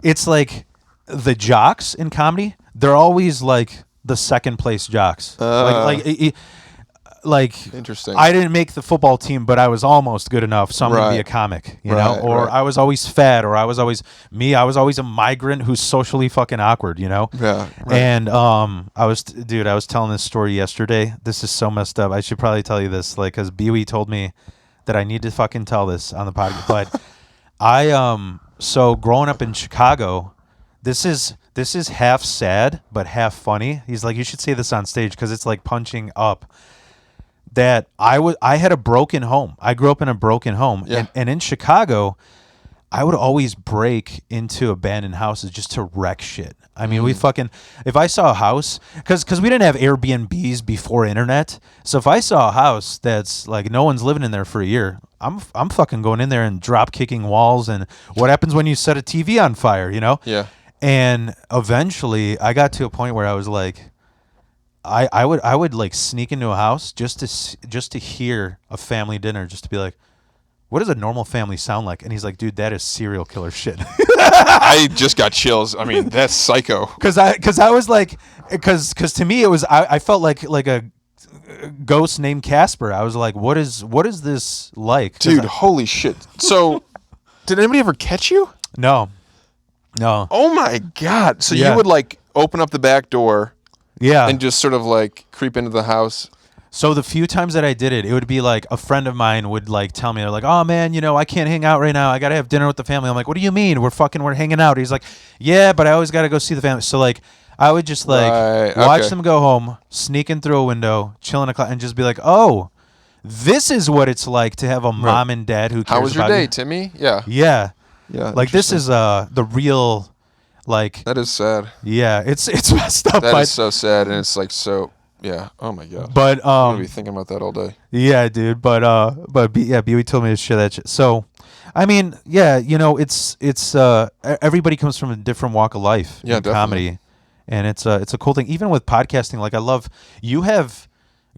it's like the jocks in comedy, they're always like the second place jocks. Like interesting. I didn't make the football team, but I was almost good enough, so I'm gonna be a comic, know? Or I was always fat, or I was always a migrant who's socially fucking awkward, Yeah. Right. And I was telling this story yesterday. This is so messed up. I should probably tell you this, like, because Bewey told me that I need to fucking tell this on the podcast. But so growing up in Chicago, this is half sad but half funny. He's like, you should say this on stage because it's like punching up. that I had a broken home. I grew up in a broken home, Yeah. and in Chicago, I would always break into abandoned houses just to wreck shit. I mean, we fucking, if I saw a house, because we didn't have Airbnbs before internet, so if I saw a house that's like no one's living in there for a year, I'm fucking going in there and drop kicking walls. And what happens when you set a TV on fire, you know? Yeah. And eventually, I got to a point where I was like, I would like sneak into a house just to hear a family dinner, just to be like, what does a normal family sound like? And he's like, dude, that is serial killer shit. I just got chills. I mean, that's psycho. Because I was like, because to me it was, I felt like a ghost named Casper. I was like, what is this like? Dude, holy shit. So, did anybody ever catch you? No. Oh my God. So Yeah. you would like open up the back door Yeah. and just sort of like creep into the house. So the few times that I did it, it would be like a friend of mine would like tell me, they're like, oh man, you know, I can't hang out right now. I got to have dinner with the family. I'm like, what do you mean? We're hanging out. He's like, yeah, but I always got to go see the family. So like, I would just like Right, watch okay. them go home, sneak in through a window, chill in a and just be like, oh, this is what it's like to have a mom and dad who cares How was your about day, you. Timmy? Yeah. Yeah. Yeah. Like this is the real, like, That is sad. yeah, it's messed up. That but is so sad, and it's like so. Yeah. Oh my God. but I'm gonna be thinking about that all day. yeah, dude. But Bewey told me to share that shit. So, I mean, yeah, you know, it's everybody comes from a different walk of life Yeah, in definitely. comedy, and it's a cool thing. Even with podcasting, like I love you have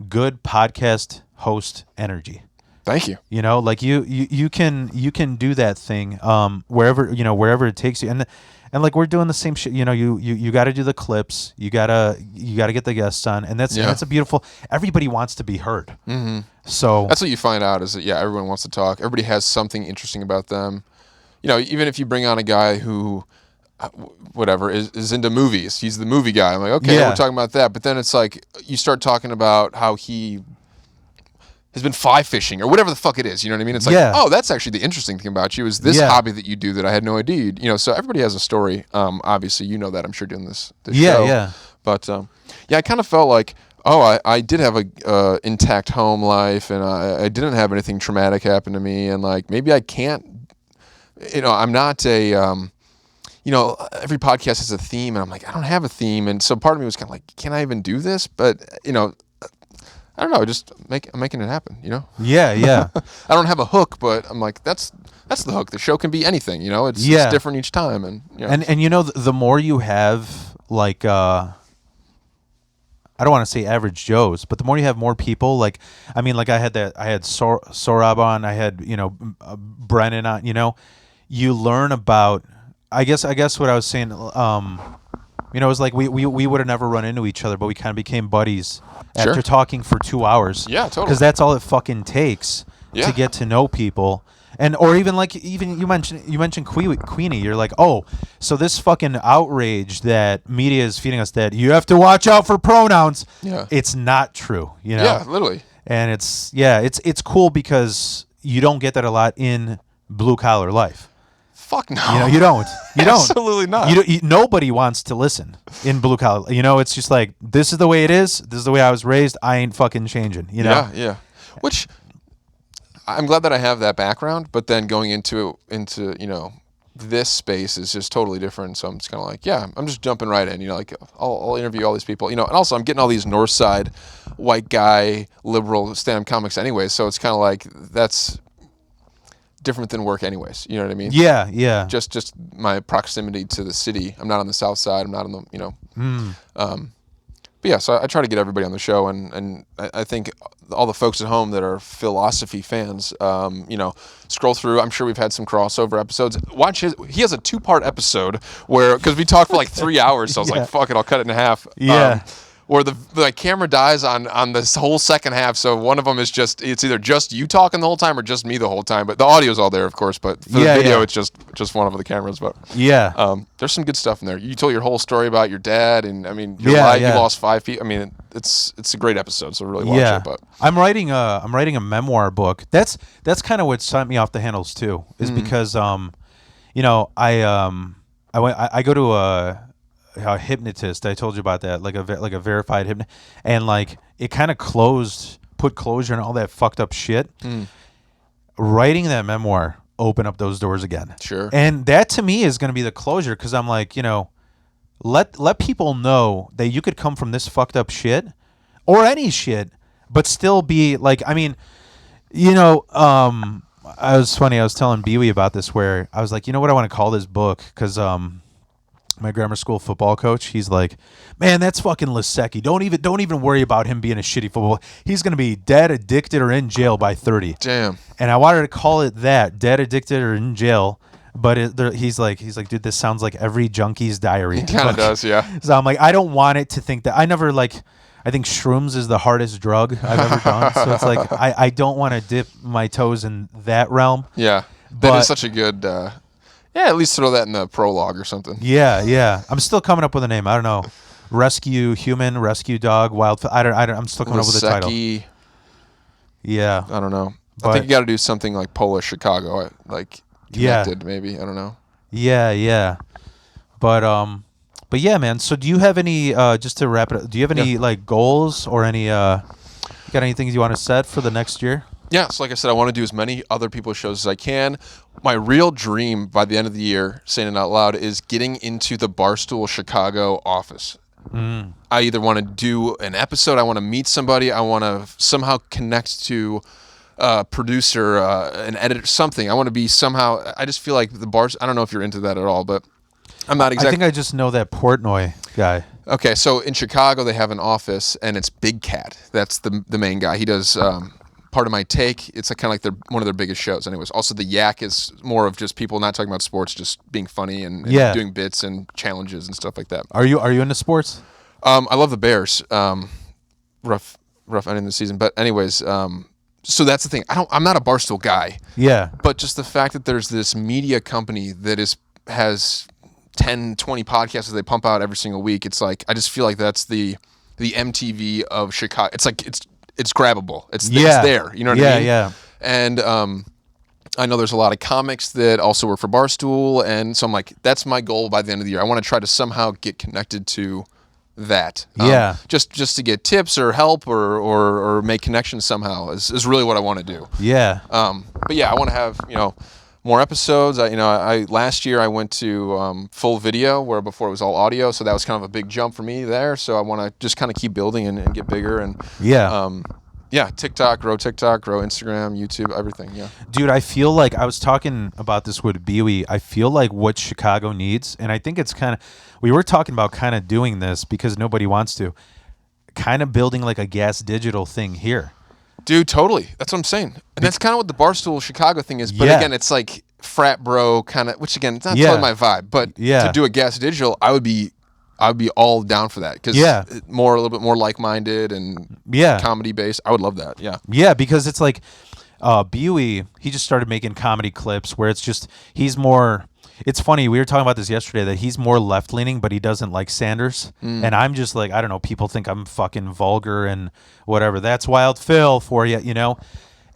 good podcast host energy. Thank you. You know, like you can do that thing wherever it takes you, and like we're doing the same shit. You know, you got to do the clips. You gotta get the guests on, and that's a beautiful. Everybody wants to be heard. Mm-hmm. So That's what you find out is that everyone wants to talk. Everybody has something interesting about them. You know, even if you bring on a guy who, whatever, is into movies, he's the movie guy. I'm like, okay, Yeah. we're talking about that. But then it's like you start talking about how he has been fly fishing or whatever the fuck it is. You know what I mean? It's like, Yeah. oh, that's actually the interesting thing about you is this Yeah. hobby that you do that I had no idea. You know, so everybody has a story. Obviously, you know that I'm sure doing this Yeah, show. yeah. But I kind of felt like, oh, I did have a intact home life, and I didn't have anything traumatic happen to me, and like maybe I can't. You know, I'm not a. You know, every podcast has a theme, and I'm like, I don't have a theme, and so part of me was kind of like, can I even do this? But you know, I don't know. I'm making it happen. You know. yeah. I don't have a hook, but I'm like, that's the hook. The show can be anything. You know, it's different each time, and you know. And you know, the more you have, like, I don't want to say average Joes, but the more you have more people, like, I mean, like I had Sorab on, I had, you know, Brennan on, you know, you learn about, I guess what I was saying, you know, it was like we would have never run into each other, but we kind of became buddies after Sure. talking for 2 hours. Yeah, totally. Because that's all it fucking takes Yeah. to get to know people. And or even you mentioned Queenie. You're like, oh, so this fucking outrage that media is feeding us that you have to watch out for pronouns. Yeah. It's not true. You know. Yeah, literally. And it's cool because you don't get that a lot in blue collar life. Fuck no. You know, you don't. You don't. Absolutely not. Nobody wants to listen in blue collar. You know, it's just like, this is the way it is. This is the way I was raised. I ain't fucking changing. You know. Yeah. Which I'm glad that I have that background, but then going into you know this space is just totally different. So I'm just kind of like, yeah, I'm just jumping right in. You know, like I'll interview all these people. You know, and also I'm getting all these North Side white guy liberal stand-up comics anyway. So it's kind of like that's different than work anyways. You know what I mean? Yeah. Just my proximity to the city. I'm not on the South Side. I'm not on the But yeah, so I try to get everybody on the show, and I think all the folks at home that are philosophy fans, you know, scroll through. I'm sure we've had some crossover episodes. Watch he has a 2-part episode where, because we talked for like 3 hours, so I was like, fuck it, I'll cut it in half. Yeah. Where the camera dies on this whole second half, so one of them is it's either just you talking the whole time or just me the whole time. But the audio's all there, of course. But for the video, it's just one of the cameras. But Yeah. there's some good stuff in there. You told your whole story about your dad, and I mean, your Yeah, life. yeah. You lost 5 people. I mean, it's a great episode. So really watch Yeah. it. But I'm writing a memoir book. That's kind of what sent me off the handles too, is because you know, I go to a hypnotist. I told you about that, like a verified hypnotist, and like it kind of closed put closure on all that fucked up shit. Writing that memoir opened up those doors again. Sure. And that to me is going to be the closure, because I'm like, let people know that you could come from this fucked up shit or any shit, but still be like, I mean, I was telling Bewey about this, where I was like, you know what I want to call this book? Because my grammar school football coach, he's like, man, that's fucking Lasecki. Don't even worry about him being a shitty football. He's gonna be dead, addicted, or in jail by 30. Damn. And I wanted to call it that, dead, addicted, or in jail. But he's like, dude, this sounds like every junkie's diary. It kind of does, yeah. So I'm like, I don't want it to think that. I think shrooms is the hardest drug I've ever done. So it's like, I don't want to dip my toes in that realm. Yeah. That is such a good, at least throw that in the prologue or something. Yeah. I'm still coming up with a name. I don't know. Rescue human, rescue dog, wild. I'm still coming up with a title. Yeah. I don't know. I think you got to do something like Polish Chicago, like connected, maybe. I don't know. Yeah. But yeah, man. So do you have any, just to wrap it up, do you have any like goals or any, got any things you want to set for the next year? Yeah, so like I said, I want to do as many other people's shows as I can. My real dream by the end of the year, saying it out loud, is getting into the Barstool Chicago office. I either want to do an episode, I want to meet somebody, I want to somehow connect to a producer, an editor, something. I want to be somehow, I just feel like the bars, I don't know if you're into that at all, but I'm not exactly. I think I just know that Portnoy guy. Okay, so in Chicago, they have an office, and it's Big Cat. That's the main guy. He does Part of My Take. It's like kind of like one of their biggest shows. Anyways, also the Yak is more of just people not talking about sports, just being funny and doing bits and challenges and stuff like that. Are you into sports? I love the Bears. Rough ending the season, but anyways, so that's the thing. I'm not a Barstool guy. Yeah. But just the fact that there's this media company that has 10, 20 podcasts that they pump out every single week. It's like, I just feel like that's the MTV of Chicago. It's like, it's grabbable. It's there. You know what I mean? Yeah. And I know there's a lot of comics that also work for Barstool. And so I'm like, that's my goal by the end of the year. I want to try to somehow get connected to that. Just to get tips or help or make connections somehow is really what I want to do. Yeah. But yeah, I want to have, more episodes. I last year I went to full video, where before it was all audio, so that was kind of a big jump for me there. So I want to just kind of keep building and get bigger and TikTok, grow Instagram, YouTube, everything. Yeah, dude, I feel like I was talking about this with Bewey. I feel like what Chicago needs, and I think it's kind of, we were talking about kind of doing this because nobody wants to, kind of building like a Gas Digital thing here. Dude, totally. That's what I'm saying. And that's kind of what the Barstool Chicago thing is. But again, it's like frat bro kind of, which again, it's not totally my vibe. But to do a Gas Digital, I would be all down for that. Because a little bit more like-minded and comedy-based. I would love that. Yeah. Yeah, because it's like Bewey, he just started making comedy clips where it's just, he's more... It's funny, we were talking about this yesterday, that he's more left-leaning, but he doesn't like Sanders. And I'm just like, I don't know, people think I'm fucking vulgar and whatever. That's Wild Phil for you,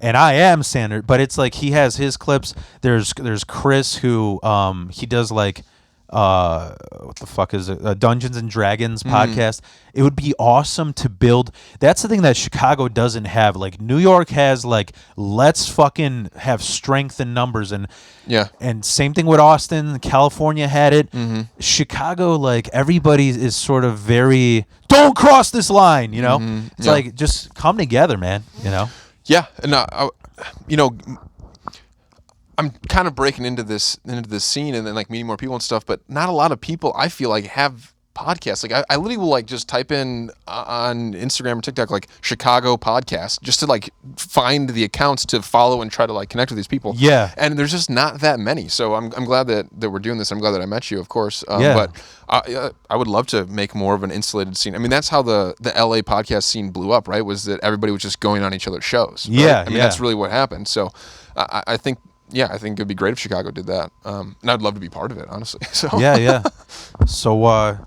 And I am Sanders, but it's like he has his clips. There's Chris, who he does like, what the fuck is it? Dungeons and Dragons podcast. It would be awesome to build. That's the thing that Chicago doesn't have. Like New York has, like, let's fucking have strength in numbers, and same thing with Austin. California had it. Chicago, like, everybody is sort of very, don't cross this line. It's like, just come together, man. Yeah, and I'm kind of breaking into this scene and then like meeting more people and stuff, but not a lot of people I feel like have podcasts. Like I literally will like just type in on Instagram or TikTok like Chicago podcast just to like find the accounts to follow and try to like connect with these people. Yeah. And there's just not that many. So I'm glad that we're doing this. I'm glad that I met you, of course. But I would love to make more of an insulated scene. I mean, that's how the LA podcast scene blew up, right? Was that everybody was just going on each other's shows. Right? Yeah. I mean, that's really what happened. So I think. Yeah, I think it'd be great if Chicago did that, and I'd love to be part of it, honestly. So yeah. So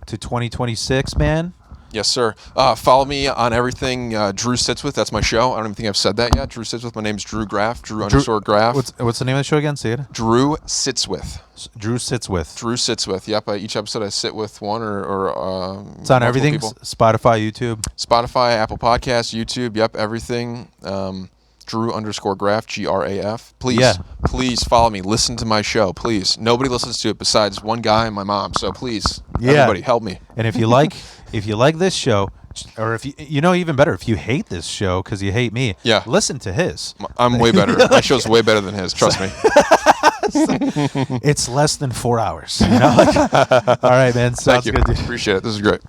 to 2026, man, Yes, sir. Follow me on everything. Drew Sits With. That's my show. I don't even think I've said that yet. Drew Sits With. My name's Drew Graf. Drew _ Graf. What's the name of the show again? Say it. Drew Sits With. Drew Sits With. Drew Sits With. Yep. Each episode I sit with one or it's on everything. People. Spotify, YouTube. Spotify, Apple Podcasts, YouTube. Yep. Everything. Drew _ Graf, Graf. Please follow me. Listen to my show, please. Nobody listens to it besides one guy and my mom. So please, everybody, help me. And if you like this show, or if even better, if you hate this show because you hate me, listen to his. I'm way better. My show's way better than his. Trust me. It's less than 4 hours. All right, man. Sounds Thank you. good, dude. Appreciate it. This is great.